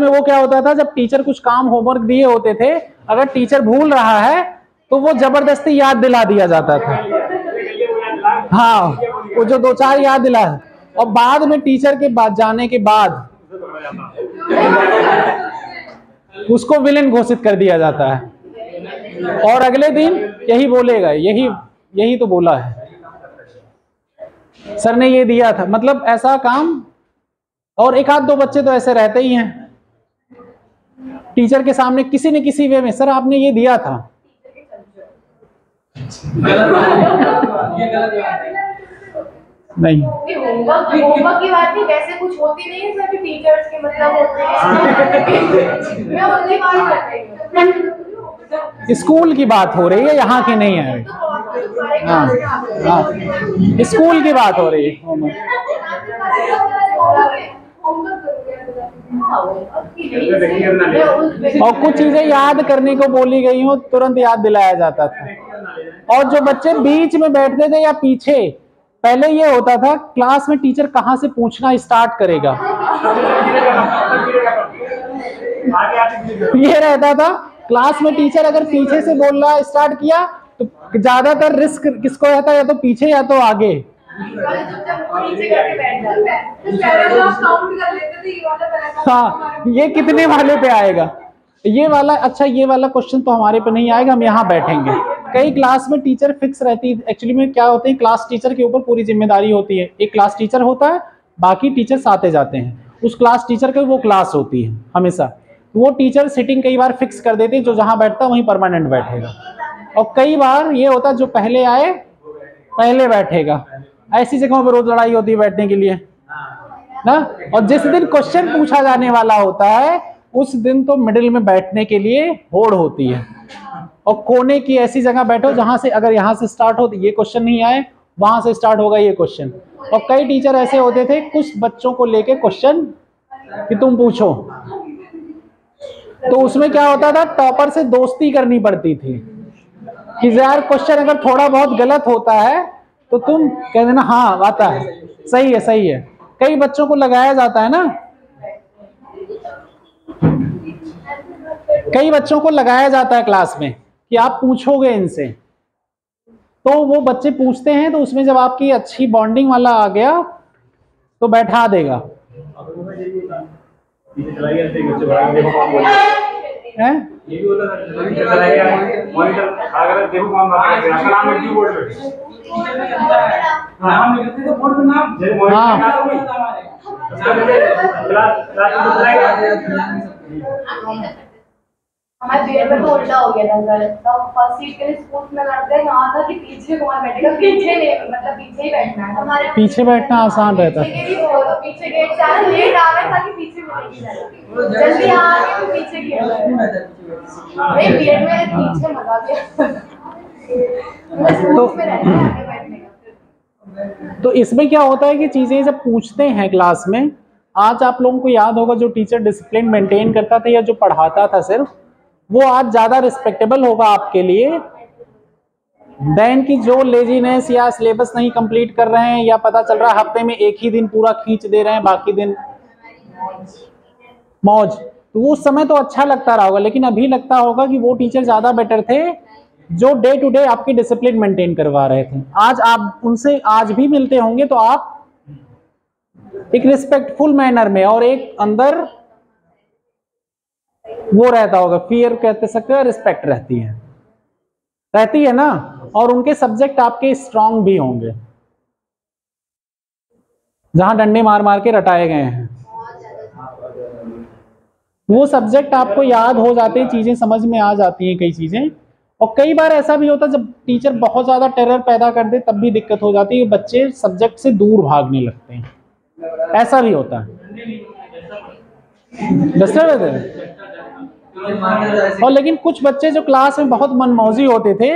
वो क्या होता था, जब टीचर कुछ काम होमवर्क दिए होते थे, अगर टीचर भूल रहा है तो वो जबरदस्ती याद दिला दिया जाता था। हाँ, वो जो 2-4 याद दिला, और बाद में टीचर के बाद जाने के बाद उसको विलेन घोषित कर दिया जाता है, और अगले दिन यही बोलेगा, यही तो बोला है सर ने, ये दिया था, मतलब ऐसा काम। और 1-2 बच्चे तो ऐसे रहते ही हैं, टीचर के सामने किसी न किसी वे में, सर आपने ये दिया था। नहीं, होमवर्क की बात नहीं, वैसे कुछ होती नहीं है सर, टीचर्स के मतलब होते हैं। मैं उनकी बात कर रही हूँ, स्कूल की बात हो रही है, यहाँ की नहीं है। हाँ, स्कूल की बात हो रही है। और कुछ चीजें याद करने को बोली गई हो, तुरंत याद दिलाया जाता था। और जो बच्चे बीच में बैठते थे या पीछे, पहले ये होता था क्लास में टीचर कहाँ से पूछना स्टार्ट करेगा, ये रहता था। क्लास में टीचर अगर पीछे से बोलना स्टार्ट किया तो ज्यादातर रिस्क किसको रहता है, या तो पीछे या तो आगे। नीचे करके बैठ जाते हैं, पैराग्राफ काउंट कर लेते थे, ये वाला पैराग्राफ। हाँ, ये कितने वाले पे आएगा ये वाला? अच्छा, ये वाला क्वेश्चन तो हमारे पे नहीं आएगा, हम यहाँ बैठेंगे। कई क्लास में टीचर फिक्स रहती है। एक्चुअली में क्या होते हैं, क्लास टीचर के ऊपर पूरी जिम्मेदारी होती है। एक क्लास टीचर होता है, बाकी टीचर्स आते जाते हैं। उस क्लास टीचर की वो क्लास होती है हमेशा। वो टीचर सिटिंग कई बार फिक्स कर देते हैं, जो जहाँ बैठता है वहीं परमानेंट बैठेगा। और कई बार ये होता है जो पहले आए पहले बैठेगा। ऐसी जगहों पर रोज लड़ाई होती है बैठने के लिए ना। और जिस दिन क्वेश्चन पूछा जाने वाला होता है उस दिन तो मिडिल में बैठने के लिए होड़ होती है। और कोने की ऐसी जगह बैठो जहां से अगर यहाँ से स्टार्ट हो तो ये क्वेश्चन नहीं आए, वहां से स्टार्ट होगा ये क्वेश्चन। और कई टीचर ऐसे होते थे कुछ बच्चों को लेके क्वेश्चन कि तुम पूछो, तो उसमें क्या होता था, टॉपर से दोस्ती करनी पड़ती थी कि यार क्वेश्चन अगर थोड़ा बहुत गलत होता है तो तुम कह देना हाँ आता है, सही है सही है। कई बच्चों को लगाया जाता है ना, कई बच्चों को लगाया जाता है क्लास में कि आप पूछोगे इनसे, तो वो बच्चे पूछते हैं। तो उसमें जब आपकी अच्छी बॉन्डिंग वाला आ गया तो बैठा देगा। है हमारे पीरियड में तो उल्टा हो गया था सर। तो फर्स्ट सीट के लिए स्कूल में लड़ते हैं, यहाँ था कि पीछे कौन बैठेगा, पीछे नहीं, मतलब पीछे ही बैठना है हमारे। पीछे बैठना आसान रहता है। पीछे गेट से आना, लेट आ रहा था कि पीछे मिलेगी, जल्दी आ गए तो पीछे की नहीं, पीरियड में पीछे मजा गया। तो इसमें क्या होता है कि चीजें जब पूछते हैं क्लास में, आज आप लोगों को याद होगा जो टीचर डिसिप्लिन मेंटेन करता था या जो पढ़ाता था सिर्फ, वो आज ज्यादा रिस्पेक्टेबल होगा आपके लिए देन की जो लेजीनेस या सिलेबस नहीं कंप्लीट कर रहे हैं, या पता चल रहा है हफ्ते में एक ही दिन पूरा खींच दे रहे हैं, बाकी दिन मौज। तो उस समय तो अच्छा लगता रहा होगा, लेकिन अभी लगता होगा कि वो टीचर ज्यादा बेटर थे जो डे टू डे आपकी डिसिप्लिन मेंटेन करवा रहे थे। आज आप उनसे आज भी मिलते होंगे तो आप एक रिस्पेक्टफुल मैनर में और एक अंदर वो रहता होगा, फियर कहते सकते हो, रिस्पेक्ट रहती है ना। और उनके सब्जेक्ट आपके स्ट्रांग भी होंगे, जहां डंडे मार मार के रटाए गए हैं, वो सब्जेक्ट आपको याद हो जाते हैं, चीजें समझ में आ जाती हैं कई चीजें। और कई बार ऐसा भी होता है जब टीचर बहुत ज्यादा टेरर पैदा कर दे तब भी दिक्कत हो जाती है, बच्चे सब्जेक्ट से दूर भागने लगते हैं, ऐसा भी होता है। डिस्टर्ब है। और लेकिन कुछ बच्चे जो क्लास में बहुत मनमौजी होते थे,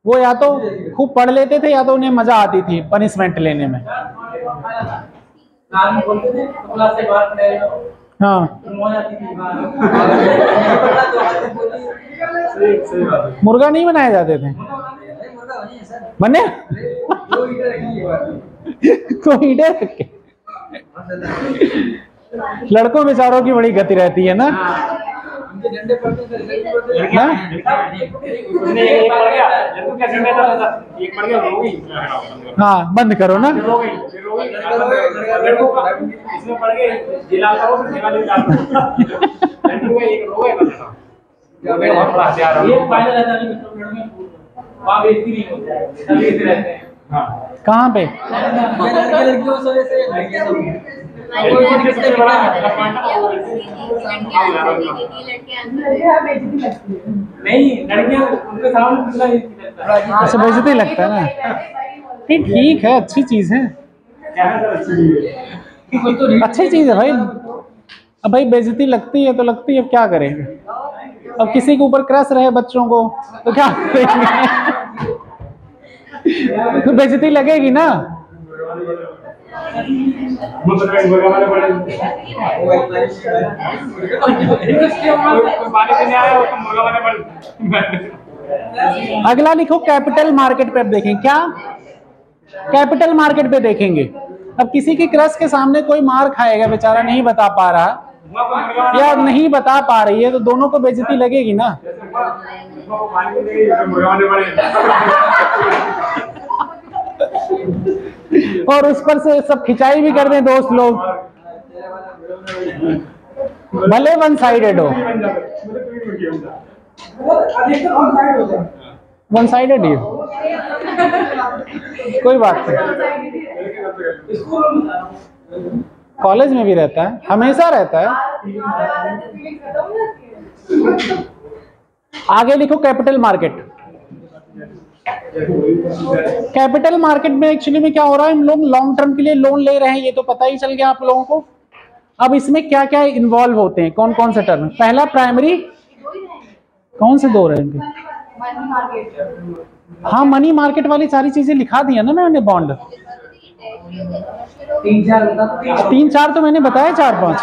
वो या तो खूब पढ़ लेते थे या तो उन्हें मजा आती थी पनिशमेंट लेने में। हाँ, मुर्गा नहीं बनाए जाते थे, बने कोई ईटे रख के। लड़कों बेचारों की बड़ी गति रहती है ना। हाँ, बंद करो ना। कहाँ पे? अच्छा, बेइज्जती लगता है ना। ठीक है, अच्छी चीज है, अच्छी चीज है भाई। अब भाई बेइज्जती लगती है तो लगती है, अब क्या करेंगे। अब किसी के ऊपर क्रश रहे बच्चों को तो क्या करेंगे, तो बेइज्जती लगेगी ना। अगला लिखो कैपिटल मार्केट पे। अब देखें क्या कैपिटल मार्केट पे देखेंगे। अब किसी की क्रश के सामने कोई मार खाएगा, बेचारा नहीं बता पा रहा या नहीं बता पा रही है, तो दोनों को बेइज्जती लगेगी ना। और उस पर से सब खिंचाई भी कर दें दोस्त लोग, भले वन साइडेड हो, वन साइडेड ही हो, कोई बात नहीं। कॉलेज में भी रहता है, हमेशा रहता है। आगे लिखो कैपिटल मार्केट। कैपिटल मार्केट में एक्चुअली में क्या हो रहा है, हम लोग लॉन्ग टर्म के लिए लोन ले रहे हैं, ये तो पता ही चल गया आप लोगों को। अब इसमें क्या क्या इन्वॉल्व होते हैं, कौन कौन से टर्म? पहला प्राइमरी, कौन से दो रहेंगे? हाँ, मनी मार्केट वाली सारी चीजें लिखा दी है ना मैंने, बॉन्ड 3-4 तो मैंने बताया, 4-5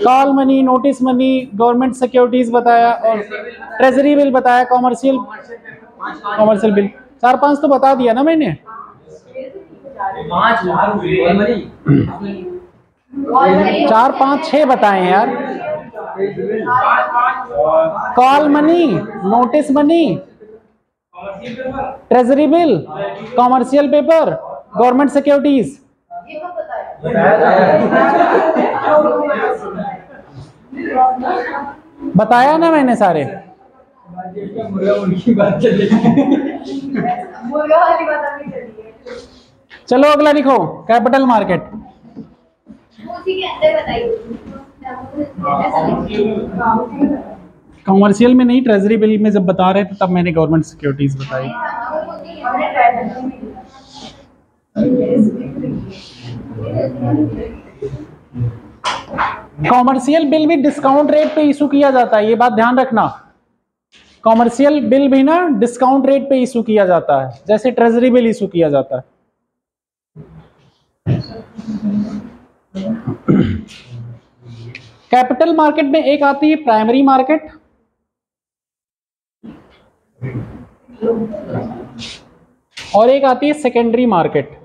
call money, notice money, government securities बताया, और ट्रेजरी बिल बताया, कॉमर्शियल बिल, 4-5 तो बता दिया ना मैंने। 4-5-6 बताए यार। Call money, notice money, treasury bill, commercial paper, government securities. बताया ना मैंने सारे। चलो अगला लिखो, कैपिटल मार्केट। कॉमर्शियल में नहीं, ट्रेजरी बिल में जब बता रहे थे तब मैंने गवर्नमेंट सिक्योरिटीज बताई। कॉमर्शियल बिल भी डिस्काउंट रेट पे इशू किया जाता है, ये बात ध्यान रखना। कॉमर्शियल बिल भी ना डिस्काउंट रेट पे इशू किया जाता है, जैसे ट्रेजरी बिल इशू किया जाता है। कैपिटल मार्केट में एक आती है प्राइमरी मार्केट, और एक आती है सेकेंडरी मार्केट।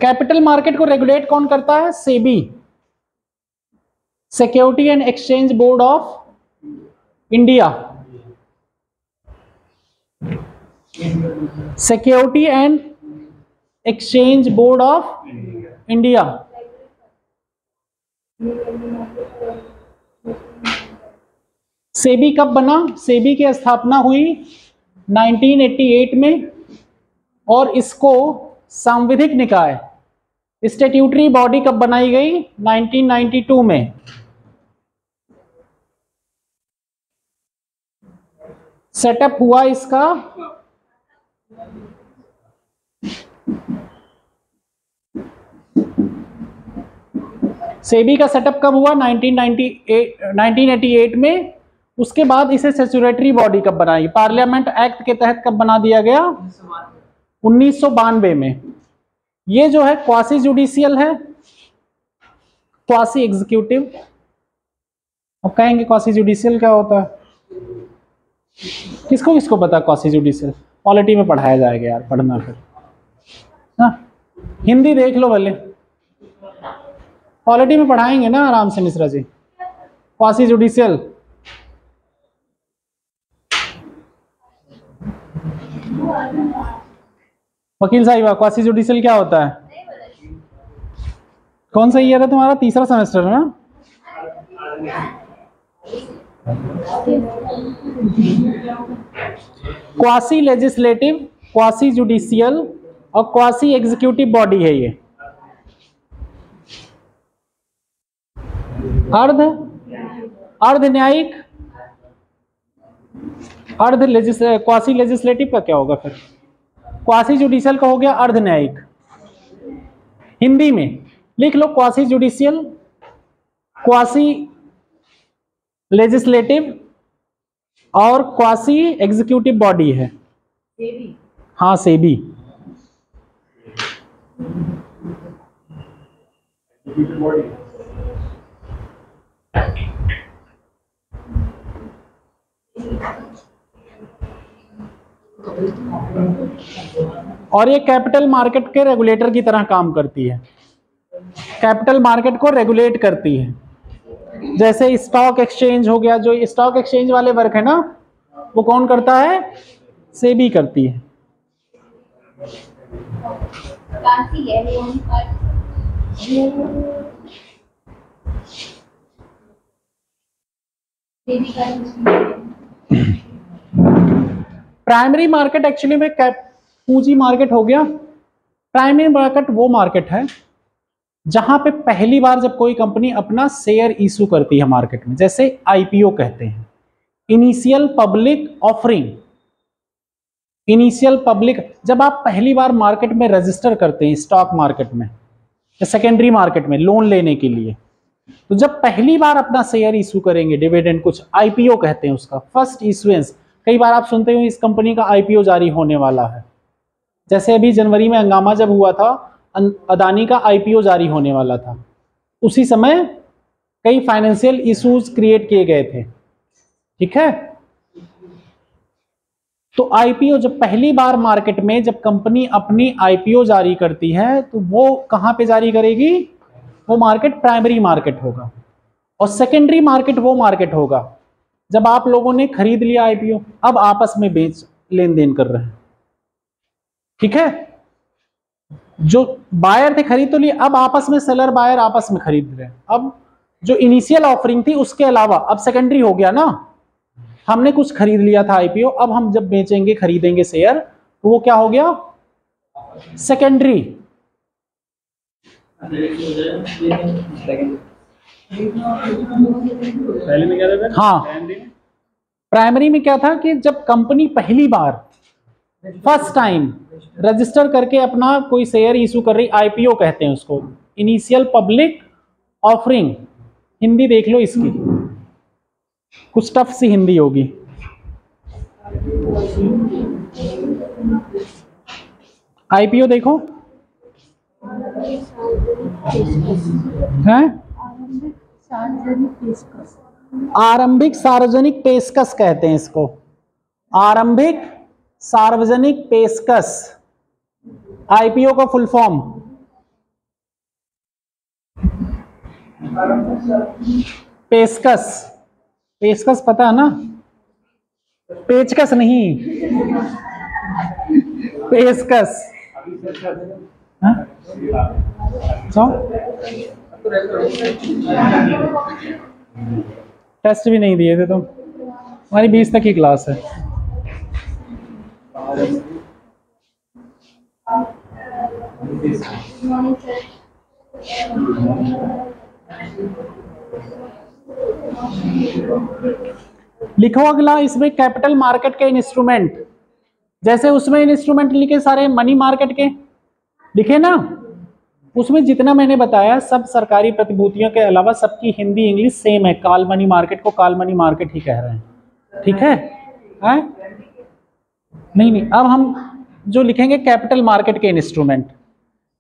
कैपिटल मार्केट को रेगुलेट कौन करता है? SEBI, security and exchange board of India. Security and exchange board of India. SEBI कब बना? सेबी की स्थापना हुई 1988 में, और इसको सांविधिक निकाय, स्टैट्यूटरी बॉडी कब बनाई गई? 1992 में। सेटअप हुआ इसका सेबी का सेटअप कब हुआ? 1988 में। उसके बाद इसे स्टैट्यूटरी बॉडी कब बनाई? पार्लियामेंट एक्ट के तहत कब बना दिया गया? 1992 में। ये जो है क्वासी जुडिशियल है, क्वासी एग्जीक्यूटिव। अब कहेंगे क्वासी जुडिशियल क्या होता है? किसको किसको पता क्वासी जुडिशियल? पॉलिटी में पढ़ाया जाएगा यार, पढ़ना फिर ना, हिंदी देख लो भले, पॉलिटी में पढ़ाएंगे ना आराम से मिश्रा जी। क्वासी जुडिशियल वकील साहिबा, क्वासी जुडिशियल क्या होता है? कौन सा ईयर है तुम्हारा? तीसरा सेमेस्टर है ना? क्वासी लेजिस्लेटिव, क्वासी जुडिशियल और क्वासी एग्जीक्यूटिव बॉडी है ये। अर्ध न्यायिक, क्वासी लेजिस्लेटिव का क्या होगा फिर? क्वासी जुडिशियल का हो गया अर्ध न्यायिक। हिंदी में लिख लो क्वासी जुडिशियल, क्वासी लेजिस्लेटिव और क्वासी एग्जीक्यूटिव बॉडी है। सेबी। हाँ, सेबी। और ये कैपिटल मार्केट के रेगुलेटर की तरह काम करती है, कैपिटल मार्केट को रेगुलेट करती है। जैसे स्टॉक एक्सचेंज हो गया, जो स्टॉक एक्सचेंज वाले वर्क है ना, वो कौन करता है? सेबी करती है। प्राइमरी मार्केट एक्चुअली में पूंजी मार्केट हो गया। प्राइमरी मार्केट वो मार्केट है जहां पे पहली बार जब कोई कंपनी अपना शेयर इशू करती है मार्केट में, जैसे आईपीओ कहते हैं, initial public offering. Initial public, जब आप पहली बार मार्केट में रजिस्टर करते हैं, स्टॉक मार्केट में या सेकेंडरी मार्केट में लोन लेने के लिए, तो जब पहली बार अपना शेयर इशू करेंगे, डिविडेंड कुछ, आईपीओ कहते हैं उसका, फर्स्ट इशुएंस। कई बार आप सुनते हो इस कंपनी का आईपीओ जारी होने वाला है। जैसे अभी जनवरी में हंगामा जब हुआ था, अदानी का आईपीओ जारी होने वाला था, उसी समय कई फाइनेंशियल इश्यूज क्रिएट किए गए थे। ठीक है, तो आईपीओ जब पहली बार मार्केट में जब कंपनी अपनी आईपीओ जारी करती है, तो वो कहां पे जारी करेगी? वो मार्केट प्राइमरी मार्केट होगा। और सेकेंडरी मार्केट वो मार्केट होगा जब आप लोगों ने खरीद लिया आईपीओ, अब आपस में बेच लेन देन कर रहे हैं। ठीक है, जो बायर थे खरीद तो लिए, अब आपस में सेलर बायर आपस में खरीद रहे हैं। अब जो इनिशियल ऑफरिंग थी उसके अलावा अब सेकेंडरी हो गया ना, हमने कुछ खरीद लिया था आईपीओ, अब हम जब बेचेंगे खरीदेंगे शेयर, तो वो क्या हो गया? सेकेंडरी। पहले में क्या था? हाँ, प्राइमरी में क्या था कि जब कंपनी पहली बार फर्स्ट टाइम रजिस्टर करके अपना कोई शेयर इशू कर रही, आईपीओ कहते हैं उसको, इनिशियल पब्लिक ऑफरिंग। हिंदी देख लो इसकी, कुछ टफ सी हिंदी होगी। आईपीओ देखो है, आरंभिक सार्वजनिक पेशकश कहते हैं इसको, आरंभिक सार्वजनिक पेशकश, आईपीओ का फुल फॉर्म। पेशकश, पेशकश पता है ना? पेचकश नहीं, पेशकश। टेस्ट भी नहीं दिए थे तुम? हमारी 20 तक की क्लास है। लिखो अगला, इसमें कैपिटल मार्केट के इंस्ट्रूमेंट, जैसे उसमें इंस्ट्रूमेंट लिखे सारे मनी मार्केट के लिखे ना, उसमें जितना मैंने बताया सब सरकारी प्रतिभूतियों के अलावा सबकी हिंदी इंग्लिश सेम है। कॉल मनी मार्केट को कॉल मनी मार्केट ही कह रहे हैं। ठीक है, नहीं, अब हम जो लिखेंगे कैपिटल मार्केट के इंस्ट्रूमेंट,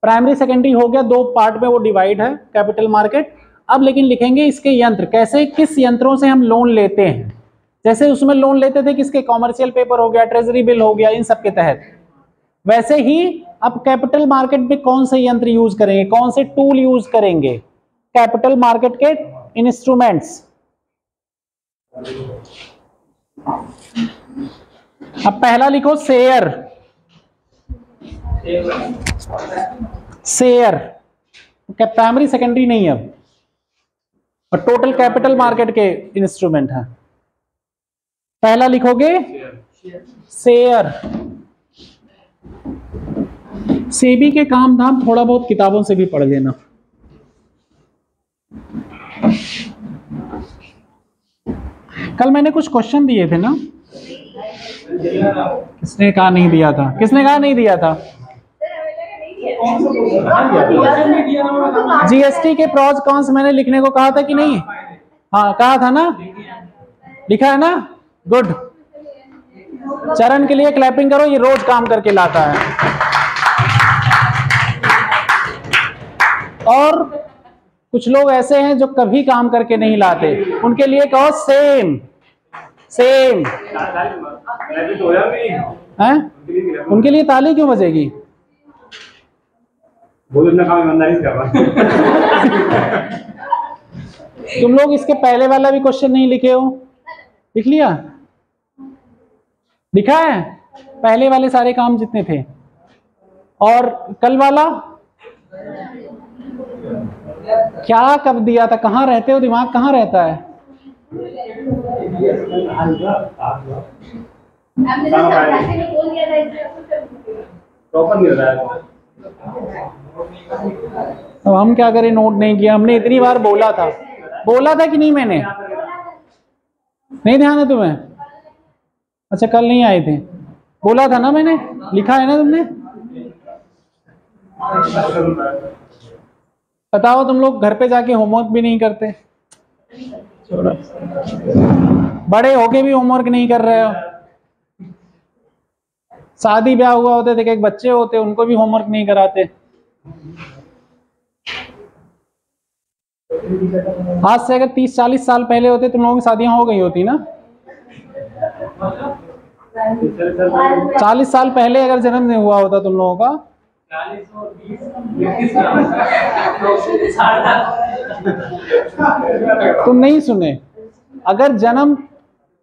प्राइमरी सेकेंडरी हो गया, दो पार्ट में वो डिवाइड है कैपिटल मार्केट। अब लेकिन लिखेंगे इसके यंत्र, कैसे, किस यंत्रों से हम लोन लेते हैं। जैसे उसमें लोन लेते थे किसके, कॉमर्शियल पेपर हो गया, ट्रेजरी बिल हो गया, इन सब के तहत, वैसे ही अब कैपिटल मार्केट में कौन से यंत्र यूज करेंगे, कौन से टूल यूज करेंगे, कैपिटल मार्केट के इंस्ट्रूमेंट्स। अब पहला लिखो शेयर, शेयर क्या, प्राइमरी सेकेंडरी नहीं है अब, और टोटल कैपिटल मार्केट के इंस्ट्रूमेंट है। पहला लिखोगे शेयर। सेबी के काम धाम थोड़ा बहुत किताबों से भी पढ़ लेना। कल मैंने कुछ क्वेश्चन दिए थे ना, किसने कहा नहीं दिया था? किसने कहा नहीं दिया था? जीएसटी के प्रॉज कॉन्स मैंने लिखने को कहा था कि नहीं? हाँ कहा था ना, लिखा है ना, गुड। चरण के लिए क्लैपिंग करो, ये रोज काम करके लाता है। और कुछ लोग ऐसे हैं जो कभी काम करके नहीं लाते, उनके लिए कहो सेम सेम है। उनके लिए ताली क्यों बजेगी? तुम लोग इसके पहले वाला भी क्वेश्चन नहीं लिखे हो? लिख लिया? लिखा है पहले वाले सारे काम जितने थे? और कल वाला क्या कब दिया था? कहाँ रहते हो? दिमाग कहाँ रहता है? अब हम क्या करें? नोट नहीं किया हमने, इतनी बार बोला था कि नहीं? मैंने नहीं ध्यान है तुम्हें? अच्छा कल नहीं आए थे, बोला था ना मैंने, लिखा है ना तुमने? बताओ तुम लोग घर पे जाके होमवर्क भी नहीं करते, बड़े होके भी होमवर्क नहीं कर रहे हो। शादी ब्याह हुआ होते थे, एक बच्चे होते उनको भी होमवर्क नहीं कराते। आज से अगर 30-40 साल पहले होते तुम लोगों की शादियां हो गई होती ना? 40 साल पहले अगर जन्म नहीं हुआ होता तुम लोगों का, तुम नहीं सुने, अगर जन्म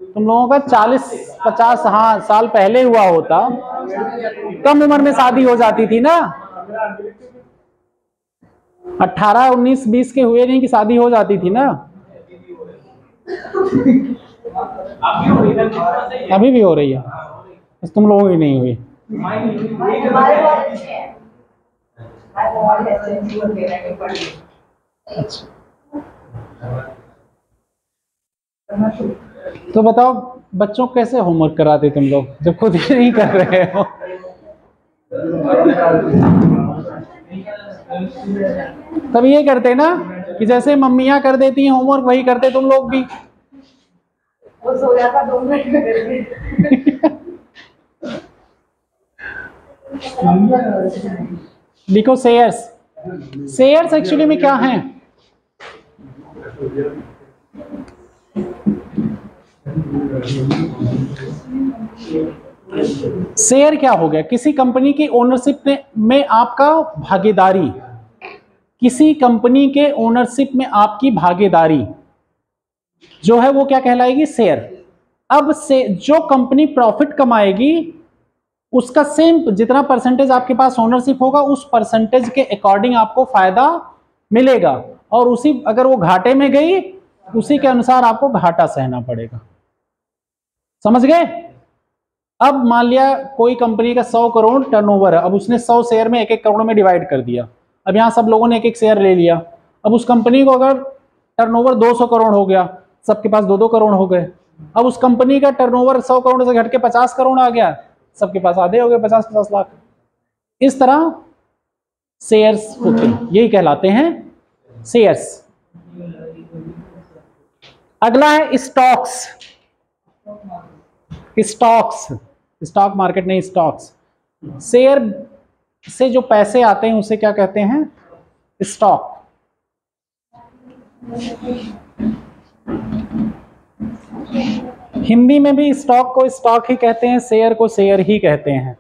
तुम लोगों का 40-50 साल पहले हुआ होता, कम उम्र में शादी हो जाती थी ना। 18, 19, 20 के हुए नहीं कि शादी हो जाती थी ना। अभी भी हो रही है, बस तुम लोगों की नहीं हुई। अच्छा तो बताओ बच्चों को कैसे होमवर्क कराते तुम लोग जब खुद ही नहीं कर रहे हो? तब ये करते ना कि जैसे मम्मियां कर देती हैं होमवर्क, वही करते तुम लोग भी। वो सो जाता 2 मिनट में करके। लिखो शेयर्स। शेयर्स एक्चुअली में क्या है? शेयर क्या हो गया? किसी कंपनी की ओनरशिप में आपका भागीदारी, किसी कंपनी के ओनरशिप में आपकी भागीदारी जो है वो क्या कहलाएगी? शेयर। अब से जो कंपनी प्रॉफिट कमाएगी उसका सेम जितना परसेंटेज आपके पास ओनरशिप होगा उस परसेंटेज के अकॉर्डिंग आपको फायदा मिलेगा, और उसी अगर वो घाटे में गई उसी के अनुसार आपको घाटा सहना पड़ेगा। समझ गए? अब मान लिया कोई कंपनी का 100 करोड़ टर्नओवर है, अब उसने 100 शेयर में 1-1 करोड़ में डिवाइड कर दिया। अब यहाँ सब लोगों ने 1-1 शेयर ले लिया। अब उस कंपनी को अगर टर्नओवर 200 करोड़ हो गया, सबके पास 2-2 करोड़ हो गए। अब उस कंपनी का टर्नओवर 100 करोड़ से घट के 50 करोड़ आ गया, सबके पास आधे हो गए, 50-50 लाख। इस तरह शेयर्स होते हैं, यही कहलाते हैं शेयर्स। अगला है स्टॉक्स। स्टॉक्स, स्टॉक मार्केट नहीं, स्टॉक्स। शेयर से जो पैसे आते हैं उसे क्या कहते हैं? स्टॉक। हिंदी में भी स्टॉक को स्टॉक ही कहते हैं, शेयर को शेयर ही कहते हैं।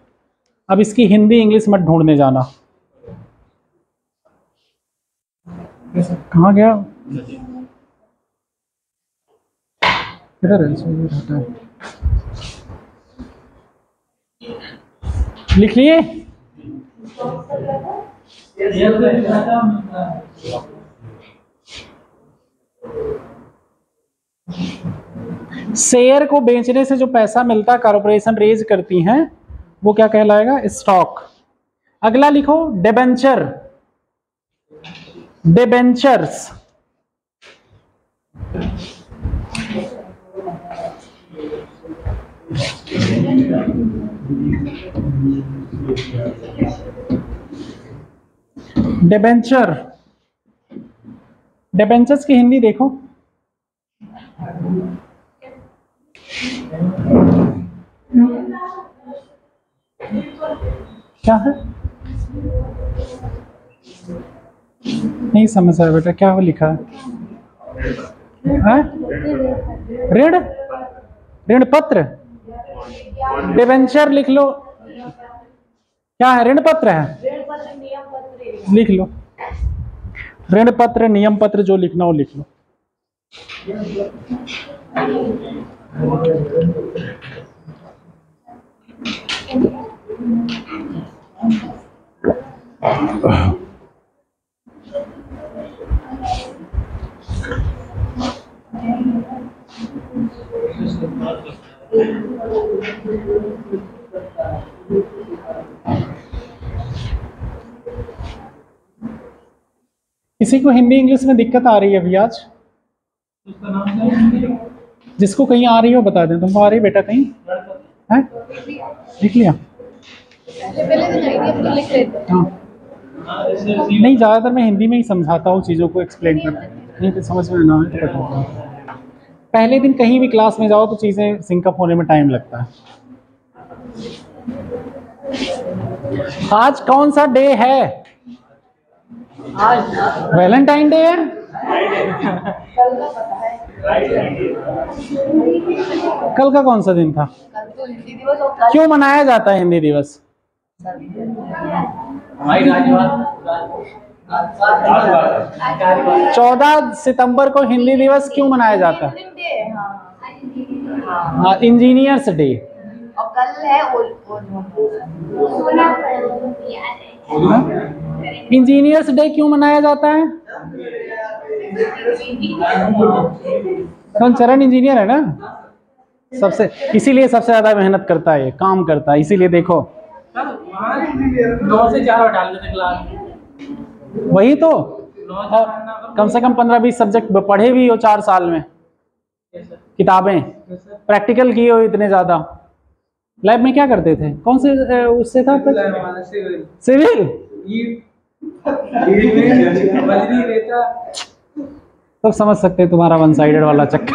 अब इसकी हिंदी इंग्लिश मत ढूंढने जाना। कहाँ गया? इधर है। लिख लिए? शेयर को बेचने से जो पैसा मिलता कॉर्पोरेशन रेज करती हैं वो क्या कहलाएगा? स्टॉक। अगला लिखो डिबेंचर। डिबेंचर्स। डिबेंचर, डिबेंचर्स की हिंदी देखो। क्या है? नहीं समझ आया बेटा, क्या वो लिखा है? ऋण, ऋण पत्र। डिबेंचर लिख लो। क्या है? ऋण पत्र है, लिख लो। ऋण पत्र, नियम पत्र, जो लिखना हो लिख लो। किसी को हिंदी इंग्लिश में दिक्कत आ रही है अभी आज? जिसको कहीं आ रही हो बता दें। तुमको आ रही है बेटा कहीं? है? लिख लिया? हाँ। नहीं, ज़्यादातर मैं हिंदी में ही समझाता हूँ चीज़ों को, एक्सप्लेन करता हूँ, नहीं तो समझ में ना आए तो पहले दिन कहीं भी क्लास में जाओ तो चीज़ें सिंकअप होने में टाइम लगता है। आज कौन सा डे है? वैलेंटाइन डे है। कल का कौन सा दिन था? क्यों मनाया जाता है हिंदी दिवस? 14 सितंबर को हिंदी दिवस क्यों मनाया जाता है? हाँ, इंजीनियर्स डे। और कल है इंजीनियर्स डे क्यों मनाया जाता है? कौन? चरण इंजीनियर है ना सबसे, इसीलिए सबसे ज्यादा मेहनत करता है, काम करता है, इसीलिए देखो 9 से 4 डाल देते क्लास। वही तो, कम से कम 15-20 सब्जेक्ट पढ़े भी हो 4 साल में, किताबें प्रैक्टिकल किए हो इतने ज्यादा। लैब में क्या करते थे? कौन से उससे था? सिविल। तो समझ सकते हैं तुम्हारा वन साइडेड वाला चक्कर।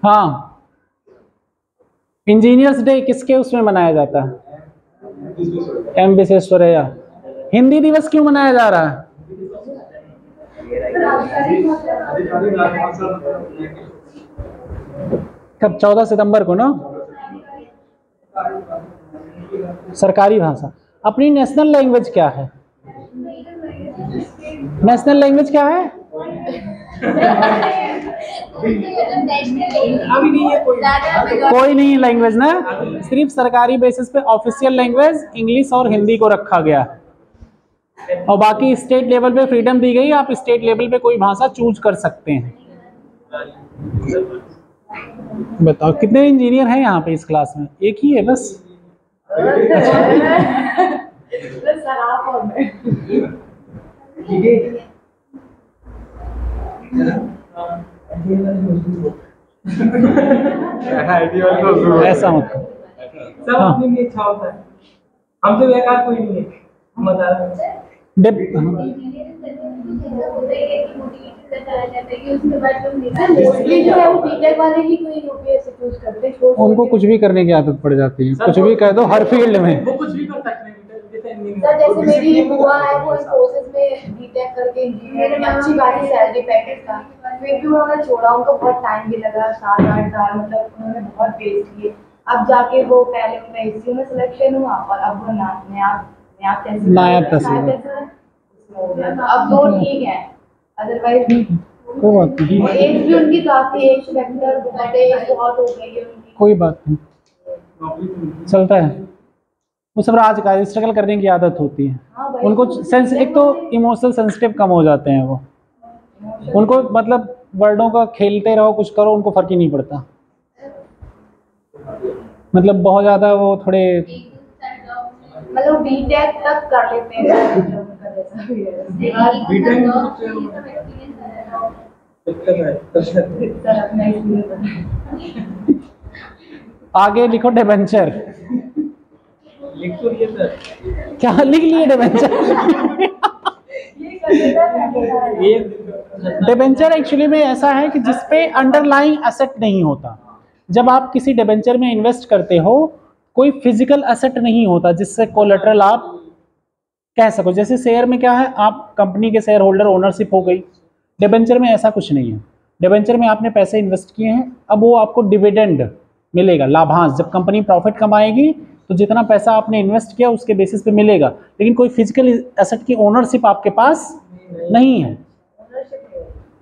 हाँ, इंजीनियर्स डे किसके उसमें मनाया जाता है? एम विश्वेश्वरैया। हिंदी दिवस क्यों मनाया जा रहा है? कब? 14 सितंबर को ना। सरकारी भाषा। अपनी नेशनल लैंग्वेज क्या है? नेशनल लैंग्वेज क्या है? कोई नहीं लैंग्वेज ना, सिर्फ सरकारी बेसिस पे ऑफिशियल लैंग्वेज इंग्लिश और हिंदी को रखा गया, और बाकी स्टेट लेवल पे फ्रीडम दी गई, आप स्टेट लेवल पे कोई भाषा चूज कर सकते हैं। बताओ कितने इंजीनियर हैं यहाँ पे इस क्लास में? एक ही है बस। ऐसा मत सब अपने लिए अच्छा होता है, हमसे बेकार कोई नहीं है, हम बता रहे हैं। उनको कुछ भी करने की आदत पड़ जाती है, कुछ भी कह दो हर फील्ड में। वो कुछ भी कर सकते हैं। सर जैसे मेरी बुआ है, वो इंफोसिस में बीटेक करके इंजीनियर में अच्छी खासी सैलरी पैकेज था, फिर भी उन्होंने छोड़ा, उनको बहुत टाइम भी लगा, 7-8 साल, मतलब उन्होंने बहुत फेस किए। अब जाके वो पहले उनका एसयू में सिलेक्शन हुआ और अब वो नायाब तहसील अब तो ठीक है, अदरवाइज कोई बात नहीं, एज भी उनकी काफी, एज फैक्टर बहुत हो गई है उनकी। कोई बात नहीं, चलता है वो सब। राज का स्ट्रगल करने की आदत होती है। हाँ, उनको सेंस, एक तो इमोशनल सेंसिटिव कम हो जाते हैं वो, उनको मतलब वर्डों का खेलते रहो कुछ करो उनको फर्क ही नहीं पड़ता, मतलब बहुत ज्यादा वो थोड़े मतलब बीटेक तक कर लेते हैं। आगे लिखो डिबेंचर। क्या लिख लिए डिबेंचर? डिबेंचर एक्चुअली में ऐसा है कि जिसपे अंडरलाइंग एसेट नहीं होता। जब आप किसी डिबेंचर में इन्वेस्ट करते हो, कोई फिजिकल एसेट नहीं होता जिससे कोलेटरल आप कह सको। जैसे शेयर में क्या है, आप कंपनी के शेयर होल्डर, ओनरशिप हो गई। डिबेंचर में ऐसा कुछ नहीं है। डिबेंचर में आपने पैसे इन्वेस्ट किए हैं, अब वो आपको डिविडेंड मिलेगा, लाभांश। जब कंपनी प्रॉफिट कमाएगी तो जितना पैसा आपने इन्वेस्ट किया उसके बेसिस पे मिलेगा, लेकिन कोई फिजिकल एसेट की ओनरशिप आपके पास नहीं है।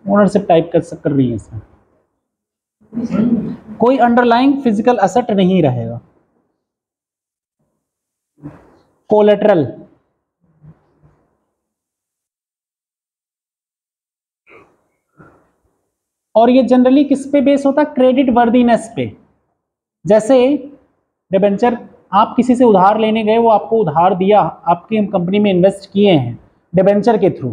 ओनरशिप टाइप कर रही है इसमें, कोई अंडरलाइंग फिजिकल एसेट नहीं रहेगा। कोलेटरल, और ये जनरली किस पे बेस होता है? क्रेडिट वर्दीनेस पे। जैसे डिबेंचर, आप किसी से उधार लेने गए, वो आपको उधार दिया, आपकी कंपनी में इन्वेस्ट किए हैं डिबेंचर के थ्रू,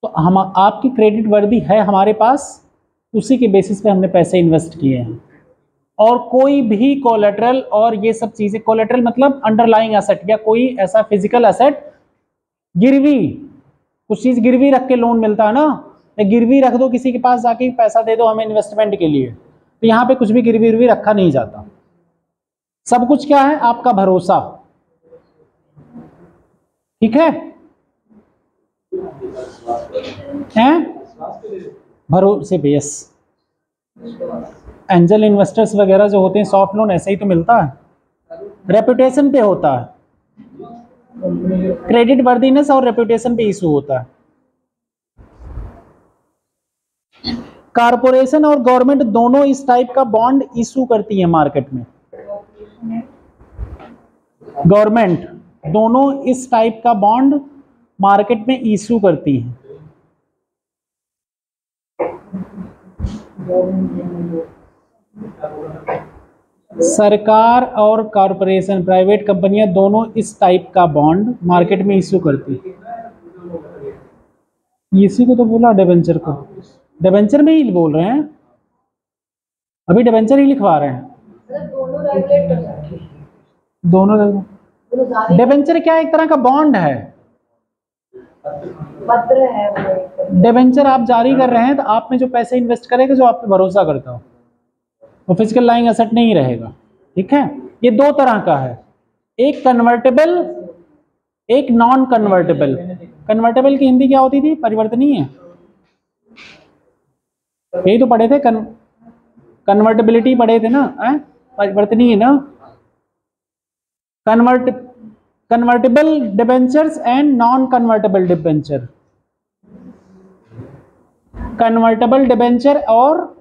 तो हम आपकी क्रेडिट वर्दी है हमारे पास, उसी के बेसिस पे हमने पैसे इन्वेस्ट किए हैं। और कोई भी कोलेटरल और ये सब चीज़ें, कोलेटरल मतलब अंडरलाइंग एसेट या कोई ऐसा फिजिकल एसेट, गिरवी, कुछ चीज़ गिरवी रख के लोन मिलता है ना, गिरवी रख दो किसी के पास जाके, पैसा दे दो हमें इन्वेस्टमेंट के लिए, तो यहाँ पे कुछ भी गिरवी रखा नहीं जाता। सब कुछ क्या है? आपका भरोसा, ठीक है? भरोसे पे, यस। एंजल इन्वेस्टर्स वगैरह जो होते हैं, सॉफ्ट लोन ऐसे ही तो मिलता है, रेपुटेशन पे होता है, क्रेडिट वर्दीनेस और रेपुटेशन पे इशू होता है। कारपोरेशन और गवर्नमेंट दोनों इस टाइप का बॉन्ड इशू करती है मार्केट में। गवर्नमेंट दोनों इस टाइप का बॉन्ड मार्केट में इशू करती है। सरकार और कॉरपोरेशन, प्राइवेट कंपनियां दोनों इस टाइप का बॉन्ड मार्केट में इशू करती है। इसी को तो बोला डिबेंचर को, डिबेंचर में ही बोल रहे हैं, अभी डिबेंचर ही लिखवा रहे हैं। दोनों डिबेंचर क्या, एक तरह का बॉन्ड है, पत्र है। डिबेंचर आप जारी कर रहे हैं तो आप में जो पैसे इन्वेस्ट करेगा, जो आप पे भरोसा करता हो, वो फिजिकल लाइंग एसेट नहीं रहेगा, ठीक है? ये दो तरह का है, एक कन्वर्टेबल, एक नॉन कन्वर्टेबल। कन्वर्टेबल की हिंदी क्या होती थी? परिवर्तनीय। यही तो पढ़े थे, कन्वर्टेबिलिटी पढ़े थे ना, परिवर्तनीय ना। Convertible debentures and non convertible debenture, convertible debenture और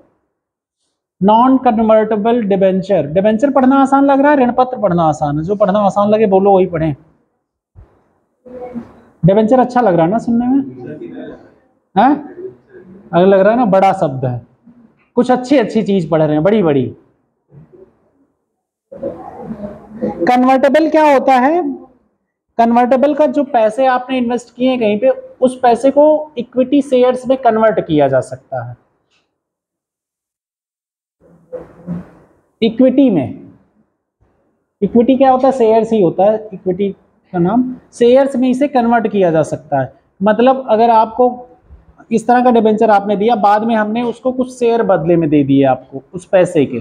नॉन कन्वर्टेबल डिबेंचर। डिबेंचर पढ़ना आसान लग रहा है, ऋण पत्र पढ़ना आसान है? जो पढ़ना आसान लगे बोलो वही पढ़ें। डिबेंचर अच्छा लग रहा है ना सुनने में, है? अगर लग रहा है ना, बड़ा शब्द है, कुछ अच्छी अच्छी चीज पढ़ रहे हैं, बड़ी बड़ी। कन्वर्टेबल क्या होता है? कन्वर्टेबल का जो पैसे आपने इन्वेस्ट किए कहीं पे, उस पैसे को इक्विटी शेयर्स में कन्वर्ट किया जा सकता है। इक्विटी में, इक्विटी क्या होता है? शेयर्स ही होता है इक्विटी का नाम। शेयर्स में इसे कन्वर्ट किया जा सकता है। मतलब अगर आपको इस तरह का डिबेंचर आपने दिया, बाद में हमने उसको कुछ शेयर बदले में दे दिए आपको, उस पैसे के,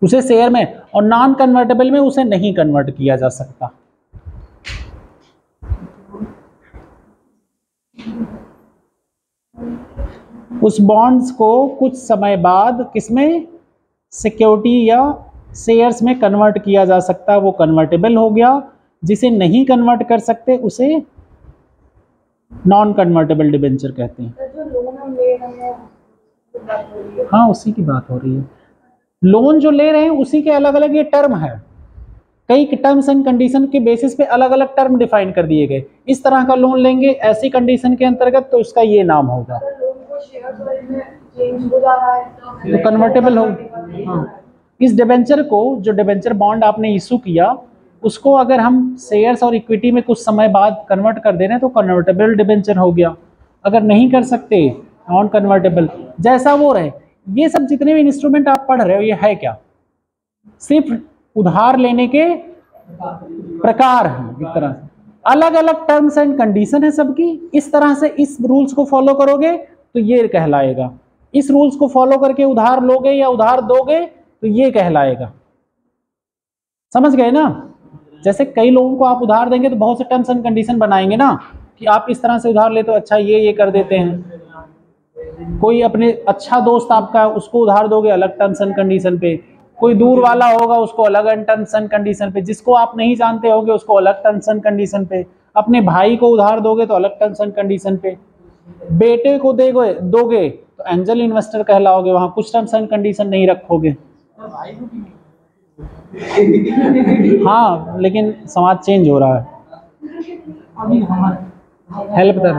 उसे शेयर में, और नॉन कन्वर्टेबल में उसे नहीं कन्वर्ट किया जा सकता। उस बॉन्ड्स को कुछ समय बाद किसमें? सिक्योरिटी या शेयर्स में कन्वर्ट किया जा सकता है, वो कन्वर्टेबल हो गया। जिसे नहीं कन्वर्ट कर सकते उसे नॉन कन्वर्टेबल डिबेंचर कहते हैं। जो लोन हम ले रहे हैं, हाँ, उसी की बात हो रही है। लोन जो ले रहे हैं उसी के अलग अलग ये टर्म है, कई टर्म्स एंड कंडीशन के बेसिस पे अलग अलग टर्म डिफाइन कर दिए गए। इस तरह का लोन लेंगे ऐसी कंडीशन के अंतर्गत तो इसका ये नाम होगा, तो कन्वर्टेबल हो। हाँ, इस डिबेंचर को, जो डिबेंचर बॉन्ड आपने इशू किया, उसको अगर हम शेयर्स और इक्विटी में कुछ समय बाद कन्वर्ट कर दे रहे हैं तो कन्वर्टेबल डिबेंचर हो गया। अगर नहीं कर सकते, नॉन कन्वर्टेबल, जैसा वो रहे। ये सब जितने भी इंस्ट्रूमेंट आप पढ़ रहे हो, ये है क्या? सिर्फ उधार लेने के प्रकार हैं, एक तरह से अलग अलग टर्म्स एंड कंडीशन है सबकी। इस तरह से इस रूल्स को फॉलो करोगे तो ये कहलाएगा, इस रूल्स को फॉलो करके उधार लोगे या उधार दोगे तो ये कहलाएगा। समझ गए ना? जैसे कई लोगों को आप उधार देंगे तो बहुत से टर्म्स एंड कंडीशन बनाएंगे ना, कि आप इस तरह से उधार ले तो अच्छा ये कर देते हैं। कोई अपने अच्छा दोस्त आपका, उसको उधार दोगे अलग टर्म्स एंड कंडीशन पे, कोई दूर वाला होगा उसको अलग टर्म्स एंड कंडीशन पे, जिसको आप नहीं जानते होगे उसको अलग टर्म्स एंड कंडीशन पे, अपने भाई को उधार दोगे तो अलग टर्म्स एंड कंडीशन पे। बेटे को दोगे तो एंजल इन्वेस्टर कहलाओगे, वहां कुछ टर्म्स एंड कंडीशन नहीं रखोगे। हाँ, लेकिन समाज चेंज हो रहा है। हेल्प कर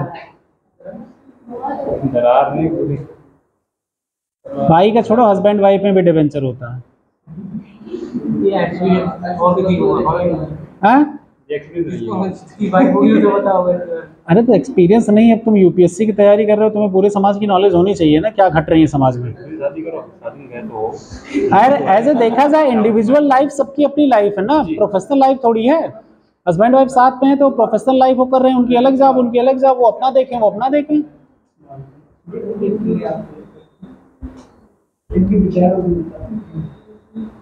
भाई का छोड़ो, हस्बैंड वाइफ में भी डिवेंचर होता है। हाँ? अरे तो एक्सपीरियंस नहीं है, अब तुम यूपीएससी की तैयारी कर रहे हो, तुम्हें पूरे समाज की नॉलेज होनी चाहिए ना, क्या घट रही है समाज में। अरे ऐसे देखा जाए इंडिविजुअल लाइफ सबकी अपनी लाइफ है ना, प्रोफेशनल लाइफ थोड़ी है। हस्बैंड वाइफ साथ में है तो प्रोफेशनल लाइफ वो कर रहे हैं, उनकी अलग जॉब, उनकी अलग जॉब, वो अपना देखें, वो अपना देखें।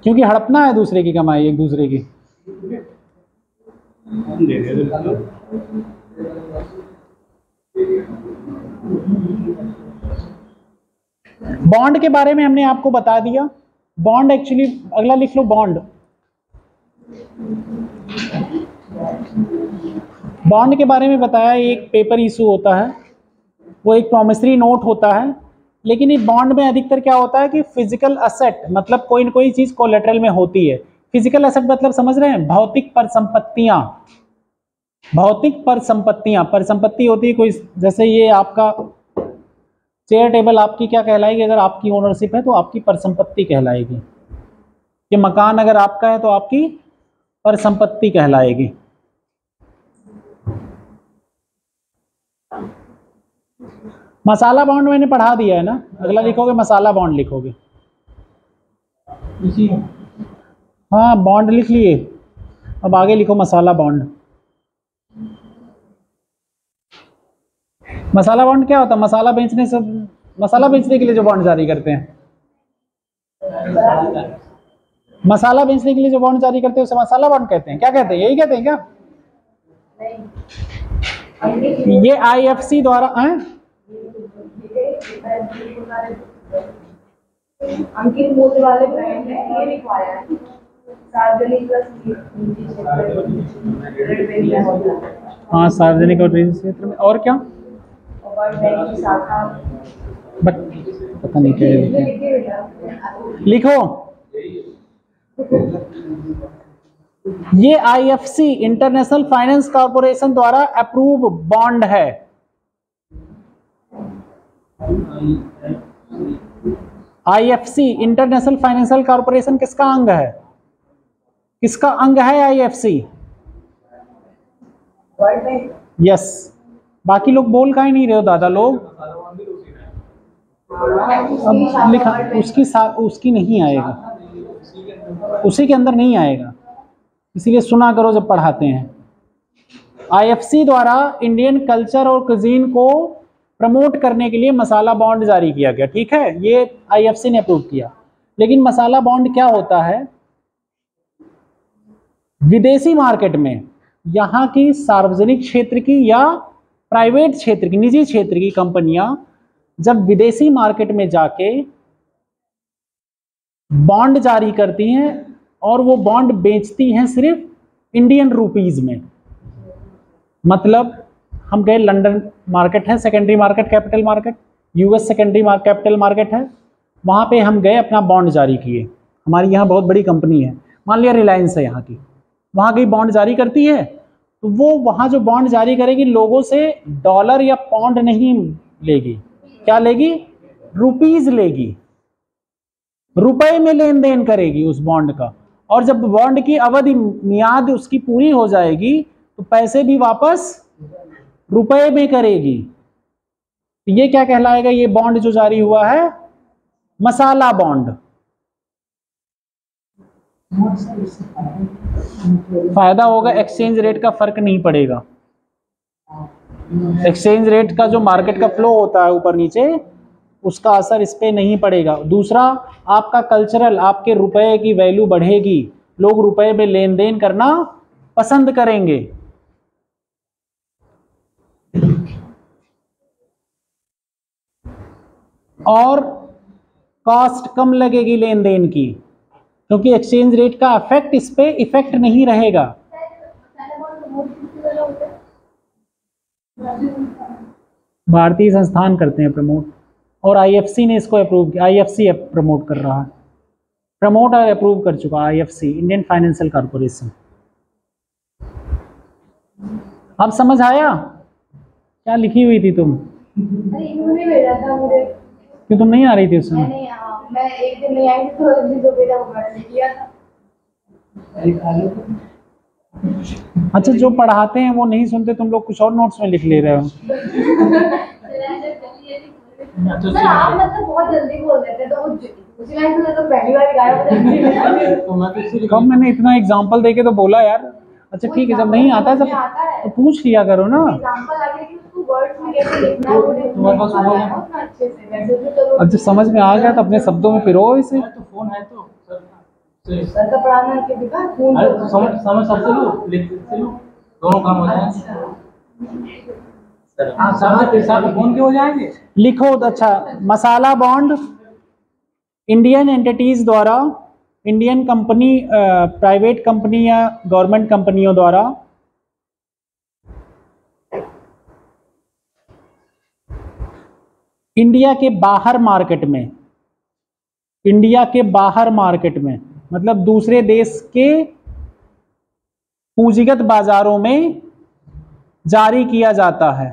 क्योंकि हड़पना है दूसरे की कमाई, एक दूसरे की। बॉन्ड के बारे में हमने आपको बता दिया। बॉन्ड एक्चुअली, अगला लिख लो बॉन्ड। बॉन्ड के बारे में बताया, एक पेपर इशू होता है, वो एक प्रॉमिसरी नोट होता है। लेकिन इस बॉन्ड में अधिकतर क्या होता है कि फिजिकल असेट, मतलब कोई न कोई चीज कोलेटरल में होती है। फिजिकल असेट मतलब समझ रहे हैं, भौतिक परिसंपत्तियां। भौतिक परिसंपत्तियां, परिसंपत्ति होती है कोई, जैसे ये आपका चेयर टेबल आपकी क्या कहलाएगी, अगर आपकी ओनरशिप है तो आपकी परिसंपत्ति कहलाएगी। ये मकान अगर आपका है तो आपकी परिसंपत्ति कहलाएगी। मसाला बॉन्ड मैंने पढ़ा दिया है ना, अगला लिखोगे मसाला बॉन्ड लिखोगे। हाँ, बॉन्ड लिख लिए, अब आगे लिखो मसाला बॉन्ड। मसाला बॉन्ड क्या होता है? मसाला बेचने के लिए जो बॉन्ड जारी करते हैं, मसाला बेचने के लिए जो बॉन्ड जारी करते हैं उसे मसाला बॉन्ड कहते हैं। क्या कहते हैं, यही कहते हैं क्या? ये आईएफसी द्वारा अंकित मूल्य वाले ब्रांड है, ये लिखवाया है। सार्वजनिक हाँ, सार्वजनिक और निजी क्षेत्र में। और क्या? बट पता नहीं क्या लिखो। ये आईएफसी इंटरनेशनल फाइनेंस कॉर्पोरेशन द्वारा अप्रूव बॉन्ड है। आईएफसी इंटरनेशनल फाइनेंशियल कॉर्पोरेशन किसका अंग है? किसका अंग है आईएफसी? यस। बाकी लोग बोल का ही नहीं रहे हो दादा लोग। अब लिखा उसकी नहीं आएगा, उसी के अंदर नहीं आएगा, इसीलिए सुना करो जब पढ़ाते हैं। आईएफसी द्वारा इंडियन कल्चर और कुजीन को प्रमोट करने के लिए मसाला बॉन्ड जारी किया गया। ठीक है, ये आईएफसी ने अप्रूव किया। लेकिन मसाला बॉन्ड क्या होता है? विदेशी मार्केट में यहाँ की सार्वजनिक क्षेत्र की या प्राइवेट क्षेत्र की, निजी क्षेत्र की कंपनियां जब विदेशी मार्केट में जाके बॉन्ड जारी करती हैं और वो बॉन्ड बेचती हैं सिर्फ इंडियन रुपीज में। मतलब हम गए, लंदन मार्केट है secondary market, capital market, US secondary capital market है, वहाँ पे हम गए अपना बॉन्ड जारी किए। हमारी यहाँ बहुत बड़ी कंपनी है, मान लिया रिलायंस है यहाँ की, वहाँ गई बॉन्ड जारी करती है, तो वो वहाँ जो बॉन्ड जारी करेगी लोगों से डॉलर या पाउंड नहीं लेगी, क्या लेगी? रुपीज लेगी, रुपए में लेन देन करेगी उस बॉन्ड का। और जब बॉन्ड की अवधि मियाद उसकी पूरी हो जाएगी तो पैसे भी वापस रुपए में करेगी। ये क्या कहलाएगा? ये बॉन्ड जो जारी हुआ है मसाला बॉन्ड। फायदा होगा, एक्सचेंज रेट का फर्क नहीं पड़ेगा। एक्सचेंज रेट का जो मार्केट का फ्लो होता है ऊपर नीचे, उसका असर इस पे नहीं पड़ेगा। दूसरा, आपका कल्चरल, आपके रुपए की वैल्यू बढ़ेगी, लोग रुपए में लेन देन करना पसंद करेंगे। और कॉस्ट कम लगेगी लेन देन की, क्योंकि एक्सचेंज रेट का इफेक्ट इस पे इफेक्ट नहीं रहेगा। भारतीय संस्थान करते हैं प्रमोट, और आईएफसी ने इसको अप्रूव किया। आईएफसी प्रमोट कर रहा है, प्रमोट और अप्रूव कर चुका आईएफसी, इंडियन फाइनेंशियल कॉर्पोरेशन। अब समझ आया क्या लिखी हुई थी तुम? अरे इन्होंने भेजा था मुझे। क्यों तुम नहीं आ रही थी उस समय? नहीं, मैं एक दिन नहीं आई थी तो एक दिन जो भेजा वो मैंने किया था। अच्छा, जो पढ़ाते हैं वो नहीं सुनते, तुम लोग कुछ और नोट्स में लिख ले रहे हो। सर आप मतलब बहुत जल्दी बोल देते हैं, तो उसी लाइन से तो पहली बार गाया मुझे। कब मैंने इतना एग्जांपल देके तो बोला यार। अच्छा ठीक है, जब नहीं आता है जब तो पूछ लिया करो ना। एग्जांपल आगे कि उसको वर्ड्स में कैसे लिखना है, वो तुम्हारे पास फोन है ना अच्छे से, वैसे तो चलो। अब जब समझ में आ गया तो अपने शब्दों में पिरो इसे। तो फोन है तो सर का पढ़ाना के दिखा फोन अरे तो समझ सबसे लो, लिख से लो, दोनों काम हो जाएंगे। सर आप समझ के साथ फोन के हो जाएंगे। लिखो। अच्छा, मसाला बॉन्ड इंडियन एंटिटीज द्वारा, इंडियन कंपनी, प्राइवेट कंपनी या गवर्नमेंट कंपनियों द्वारा इंडिया के बाहर मार्केट में, इंडिया के बाहर मार्केट में मतलब दूसरे देश के पूंजीगत बाजारों में जारी किया जाता है।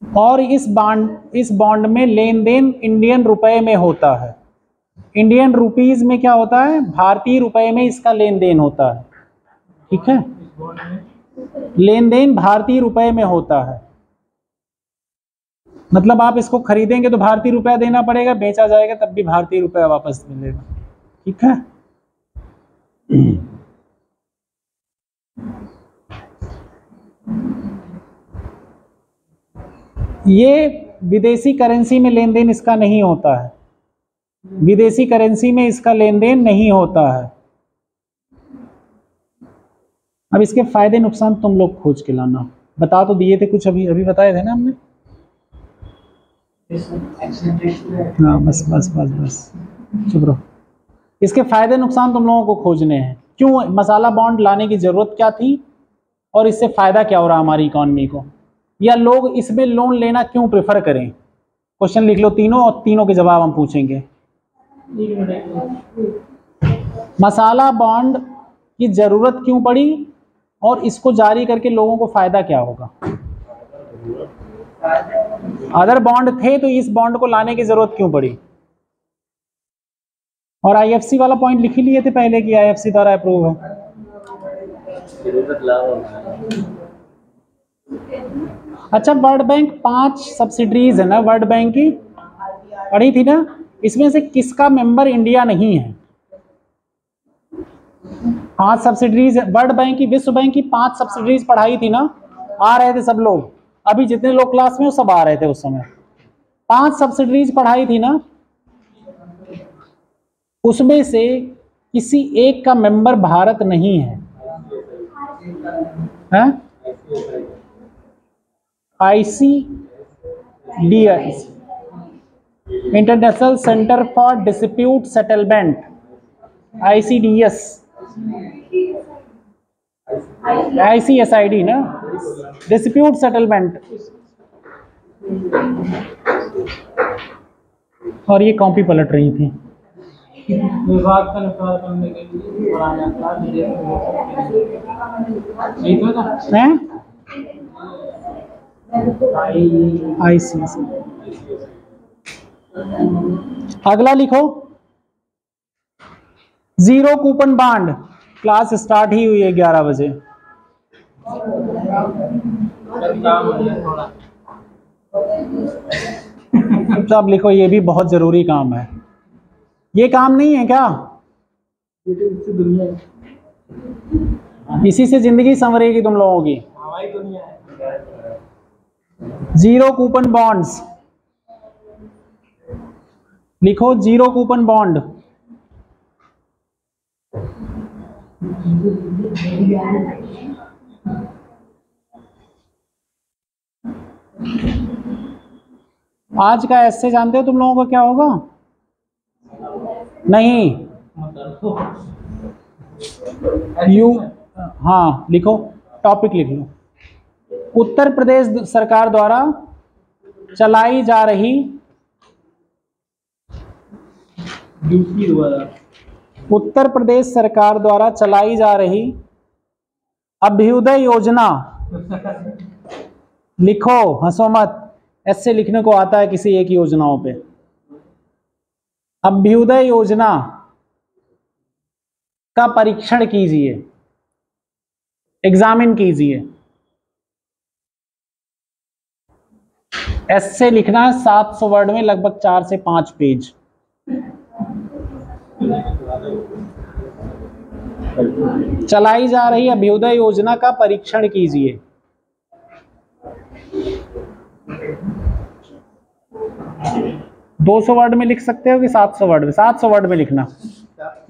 और इस बॉन्ड में लेन देन इंडियन रुपए में होता है। इंडियन रुपीज में क्या होता है? भारतीय रुपए में इसका लेन देन होता है। ठीक है, लेन देन भारतीय रुपए में होता है। मतलब आप इसको खरीदेंगे तो भारतीय रुपया देना पड़ेगा, बेचा जाएगा तब भी भारतीय रुपया वापस मिलेगा। ठीक है। ये विदेशी करेंसी में लेन देन इसका नहीं होता है, विदेशी करेंसी में इसका लेन देन नहीं होता है। अब इसके फायदे नुकसान तुम लोग खोज के लाना। बता तो दिए थे कुछ, अभी अभी बताए थे ना हमने। हाँ बस बस बस बस चुप रहो। इसके फायदे नुकसान तुम लोगों को खोजने हैं। क्यों मसाला बॉन्ड लाने की जरूरत क्या थी और इससे फायदा क्या हो रहा हमारी इकॉनमी को, या लोग इसमें लोन लेना क्यों प्रेफर करें। क्वेश्चन लिख लो तीनों, और तीनों के जवाब हम पूछेंगे। मसाला बॉन्ड की जरूरत क्यों पड़ी और इसको जारी करके लोगों को फायदा क्या होगा। अदर बॉन्ड थे तो इस बॉन्ड को लाने की जरूरत क्यों पड़ी। और आईएफसी वाला पॉइंट लिख ही लिए थे पहले कि आईएफसी द्वारा अप्रूव है। अच्छा, वर्ल्ड बैंक 5 सब्सिडरीज है ना, वर्ल्ड बैंक की पढ़ी थी ना, इसमें से किसका मेंबर इंडिया नहीं है। 5 सब्सिडरीज वर्ल्ड बैंक की, विश्व बैंक की 5 सब्सिडरीज पढ़ाई थी ना, आ रहे थे सब लोग, अभी जितने लोग क्लास में वो सब आ रहे थे उस समय। 5 सब्सिडरीज पढ़ाई थी ना, उसमें से किसी एक का मेंबर भारत नहीं है, हैं? ICDS, international centre for dispute settlement, ICDS, ICSID ना, डिस्प्यूट सेटलमेंट। और ये कॉपी पलट रही थी। विवाद का निपटारा करने के लिए बनाया था हैं? ICC। अगला लिखो, zero coupon bond. Class start ही हुई है 11 बजे। अब लिखो, ये भी बहुत जरूरी काम है। ये काम नहीं है क्या? इसी से जिंदगी संवरेगी तुम लोगों की। जीरो कूपन बॉन्ड्स लिखो, जीरो कूपन बॉन्ड। आज का ऐसे जानते हो तुम लोगों का क्या होगा? नहीं, यू, हाँ लिखो, टॉपिक लिख लो। उत्तर प्रदेश सरकार द्वारा चलाई जा रही, उत्तर प्रदेश सरकार द्वारा चलाई जा रही अभ्युदय योजना, लिखो, हंसो मत, ऐसे लिखने को आता है किसी एक योजनाओं पे। अभ्युदय योजना का परीक्षण कीजिए, एग्जामिन कीजिए। ऐसे लिखना है 700 वर्ड में, लगभग 4 से 5 पेज। चलाई जा रही अभ्युदय योजना का परीक्षण कीजिए। दो 200 वर्ड में लिख सकते हो कि 700 वर्ड में? 700 वर्ड में लिखना।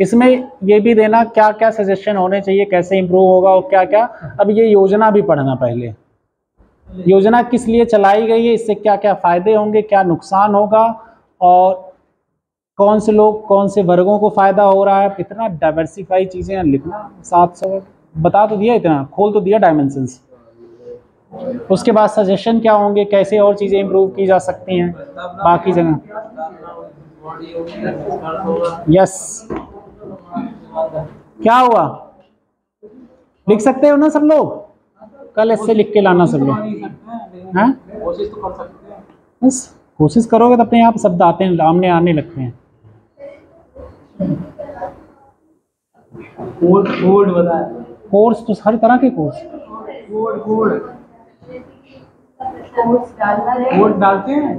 इसमें ये भी देना क्या क्या सजेशन होने चाहिए, कैसे इंप्रूव होगा और क्या क्या। अब ये योजना भी पढ़ना पहले, योजना किस लिए चलाई गई है, इससे क्या क्या फायदे होंगे, क्या नुकसान होगा, और कौन से लोग, कौन से वर्गों को फायदा हो रहा है। इतना डाइवर्सिफाई चीजें लिखना। 700 वर्ड बता तो दिया, इतना खोल तो दिया डायमेंशंस। उसके बाद सजेशन क्या होंगे, कैसे और चीजें इंप्रूव की जा सकती हैं बाकी जगह। यस, क्या हुआ, लिख सकते हो ना सब लोग? कल इससे लिख के लाना सब लोग। हैं? कोशिश तो कर सकते हैं। बस कोशिश करोगे तो अपने आप शब्द आते हैं, सामने आने लगते हैं। कोड बताया, कोर्स तो हर तरह के कोर्स, कोड डालते हैं।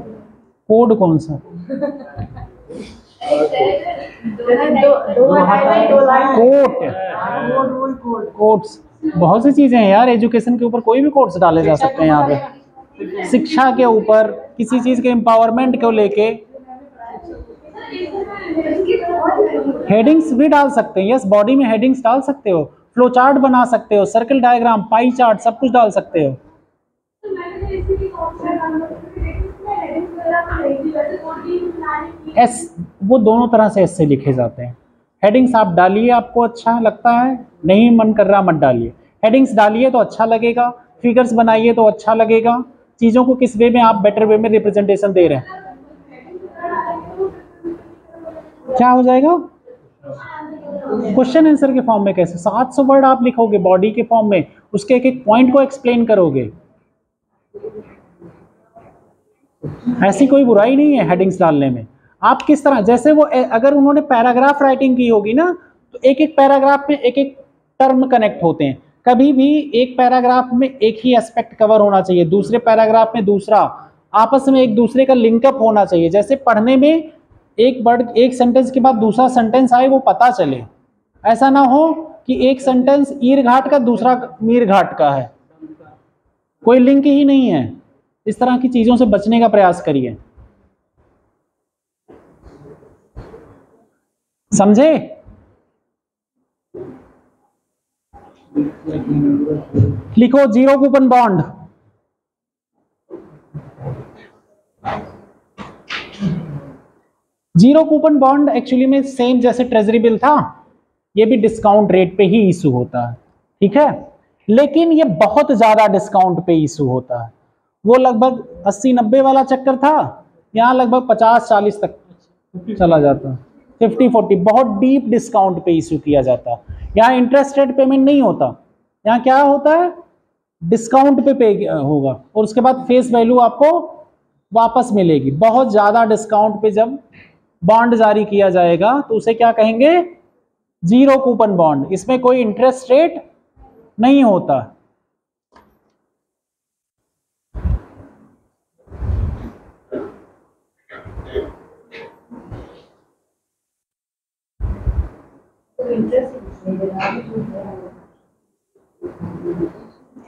कोड कौन सा? कोट्स, बहुत सी चीजें हैं यार। एजुकेशन के ऊपर कोई भी कोर्स डाले जा सकते हैं यहाँ पे। शिक्षा के ऊपर, किसी चीज के एम्पावरमेंट को लेके हेडिंग्स भी डाल सकते हैं। यस, बॉडी में हेडिंग्स डाल सकते हो, फ्लो चार्ट बना सकते हो, सर्कल डायग्राम, पाई चार्ट, सब कुछ डाल सकते हो। एस, वो दोनों तरह से ऐसे लिखे जाते हैं। हेडिंग्स आप डालिए, आपको अच्छा लगता है, नहीं मन कर रहा मत डालिए। हेडिंग्स डालिए तो अच्छा लगेगा, फिगर्स बनाइए तो अच्छा लगेगा। चीज़ों को किस वे में आप बेटर वे में रिप्रेजेंटेशन दे रहे हैं, क्या हो जाएगा? क्वेश्चन आंसर के फॉर्म में कैसे? 700 वर्ड आप लिखोगे बॉडी के फॉर्म में, उसके एक एक पॉइंट को एक्सप्लेन करोगे। ऐसी कोई बुराई नहीं है हेडिंग्स डालने में। आप किस तरह, जैसे वो अगर उन्होंने पैराग्राफ राइटिंग की होगी ना, तो एक एक पैराग्राफ में एक एक टर्म कनेक्ट होते हैं। कभी भी एक पैराग्राफ में एक ही एस्पेक्ट कवर होना चाहिए, दूसरे पैराग्राफ में दूसरा, आपस में एक दूसरे का लिंकअप होना चाहिए। जैसे पढ़ने में एक वर्ड, एक सेंटेंस के बाद दूसरा सेंटेंस आए, वो पता चले। ऐसा ना हो कि एक सेंटेंस ईर घाट का, दूसरा मीर घाट का है, कोई लिंक ही नहीं है। इस तरह की चीजों से बचने का प्रयास करिए, समझे? लिखो zero coupon bond. Zero coupon bond actually में सेम जैसे ट्रेजरी बिल था, ये भी डिस्काउंट रेट पे ही इशू होता है, ठीक है? लेकिन ये बहुत ज्यादा डिस्काउंट पे इशू होता है। वो लगभग 80-90 वाला चक्कर था, यहाँ लगभग 50-40 तक चला जाता है। 50-40 बहुत डीप डिस्काउंट पे इशू किया जाता है। यहाँ इंटरेस्ट रेट पेमेंट नहीं होता, यहाँ क्या होता है, डिस्काउंट पे होगा और उसके बाद फेस वैल्यू आपको वापस मिलेगी। बहुत ज़्यादा डिस्काउंट पे जब बॉन्ड जारी किया जाएगा तो उसे क्या कहेंगे? Zero coupon bond. इसमें कोई इंटरेस्ट रेट नहीं होता।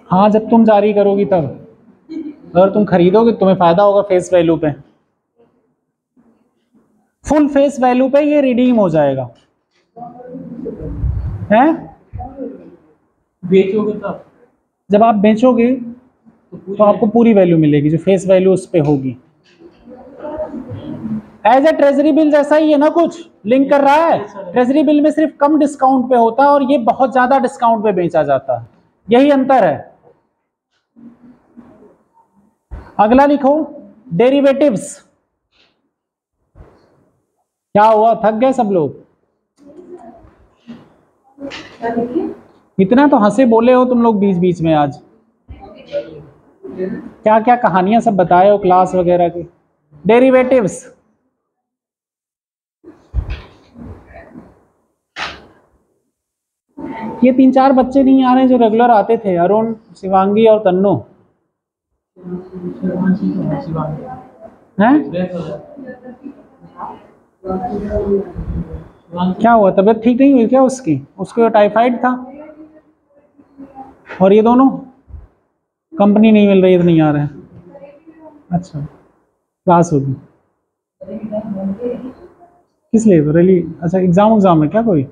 हाँ, जब तुम जारी करोगी तब, अगर तुम खरीदोगे तुम्हें फायदा होगा फेस वैल्यू पे, फुल फेस वैल्यू पे ये रिडीम हो जाएगा। हैं? बेचोगे तब, जब आप बेचोगे तो आपको पूरी वैल्यू मिलेगी जो फेस वैल्यू उस पे होगी। एज ए ट्रेजरी बिल जैसा ही है ना, कुछ लिंक कर रहा है। ट्रेजरी बिल में सिर्फ कम डिस्काउंट पे होता है और ये बहुत ज्यादा डिस्काउंट पे बेचा जाता है, यही अंतर है। अगला लिखो डेरिवेटिव्स। क्या हुआ, थक गए सब लोग? इतना तो हंसे बोले हो तुम लोग बीच बीच में आज, क्या क्या कहानियां सब बताए हो क्लास वगैरह की। डेरिवेटिव्स ये 3-4 बच्चे नहीं आ रहे जो रेगुलर आते थे, अरुण, शिवांगी और तन्नू हैं। क्या हुआ, तबीयत ठीक नहीं हुई क्या उसकी? उसको टाइफाइड था। और ये दोनों कंपनी नहीं मिल रही है तो नहीं आ रहे हैं। अच्छा, क्लास होगी किस लिए? रैली? अच्छा, एग्जाम है क्या कोई?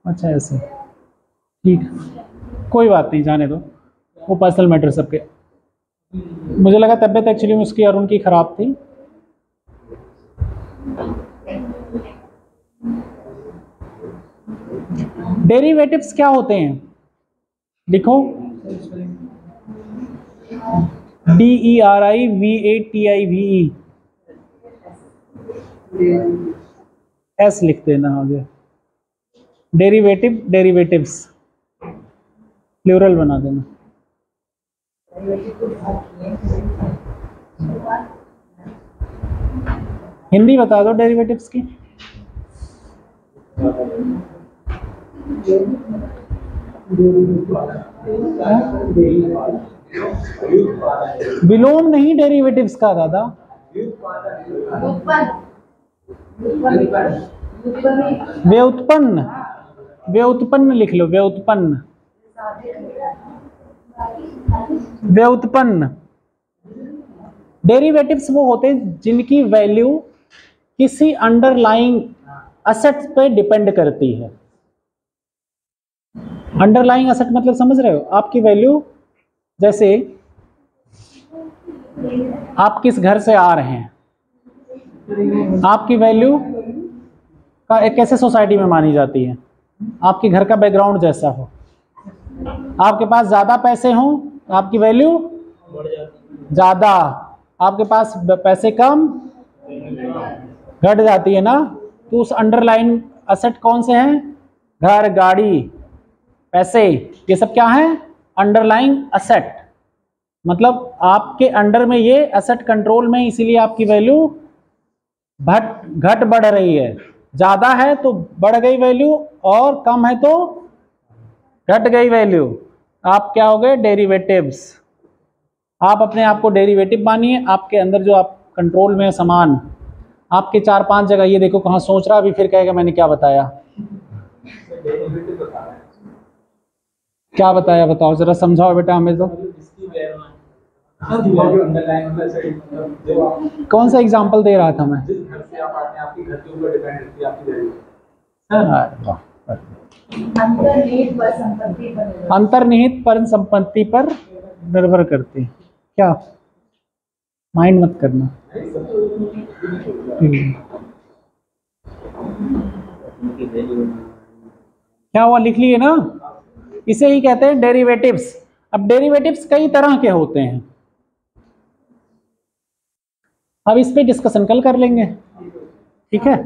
अच्छा ऐसे, ठीक, कोई बात नहीं, जाने दो, वो पर्सनल मैटर सबके। मुझे लगा तबीयत एक्चुअली में उसकी अरुण की खराब थी। डेरिवेटिव्स क्या होते हैं? लिखो DERIVATIVE, एस लिख देना आगे। डेरिवेटिव, डेरिवेटिव्स प्लूरल बना देना। हिंदी बता दो डेरिवेटिव्स की। विलोम नहीं डेरिवेटिव्स का दादा, व्युत्पन्न, व्युत्पन्न लिख लो, व्युत्पन्न, व्युत्पन्न। डेरिवेटिव्स वो होते हैं जिनकी वैल्यू किसी अंडरलाइंग असेट पे डिपेंड करती है। अंडरलाइंग असेट मतलब समझ रहे हो? आपकी वैल्यू, जैसे आप किस घर से आ रहे हैं, आपकी वैल्यू का एक कैसे सोसाइटी में मानी जाती है? आपके घर का बैकग्राउंड जैसा हो। आपके पास ज्यादा पैसे हों तो आपकी वैल्यू ज्यादा, आपके पास पैसे कम घट जाती है ना। तो उस अंडरलाइन असेट कौन से हैं? घर, गाड़ी, पैसे, ये सब क्या है? Underlying asset. मतलब आपके अंडर में ये असेट कंट्रोल में, इसीलिए आपकी वैल्यू घट बढ़ रही है। ज्यादा है तो बढ़ गई वैल्यू और कम है तो घट गई वैल्यू। आप क्या हो गए? डेरिवेटिव्स। आप अपने आप को डेरिवेटिव मानिए। आपके अंदर जो आप कंट्रोल में है सामान, आपके 4-5 जगह, ये देखो कहाँ सोच रहा, अभी फिर कहेगा मैंने क्या बताया। क्या बताया बताओ जरा, समझाओ बेटा हमें तो। कौन सा एग्जांपल दे रहा था मैं? अंतर्निहित पर संपत्ति पर निर्भर करती। क्या माइंड मत करना। क्या हुआ, लिख लिए ना? इसे ही कहते हैं डेरिवेटिव्स। अब डेरिवेटिव्स कई तरह के होते हैं, अब इस पे डिस्कशन कल कर लेंगे, ठीक है?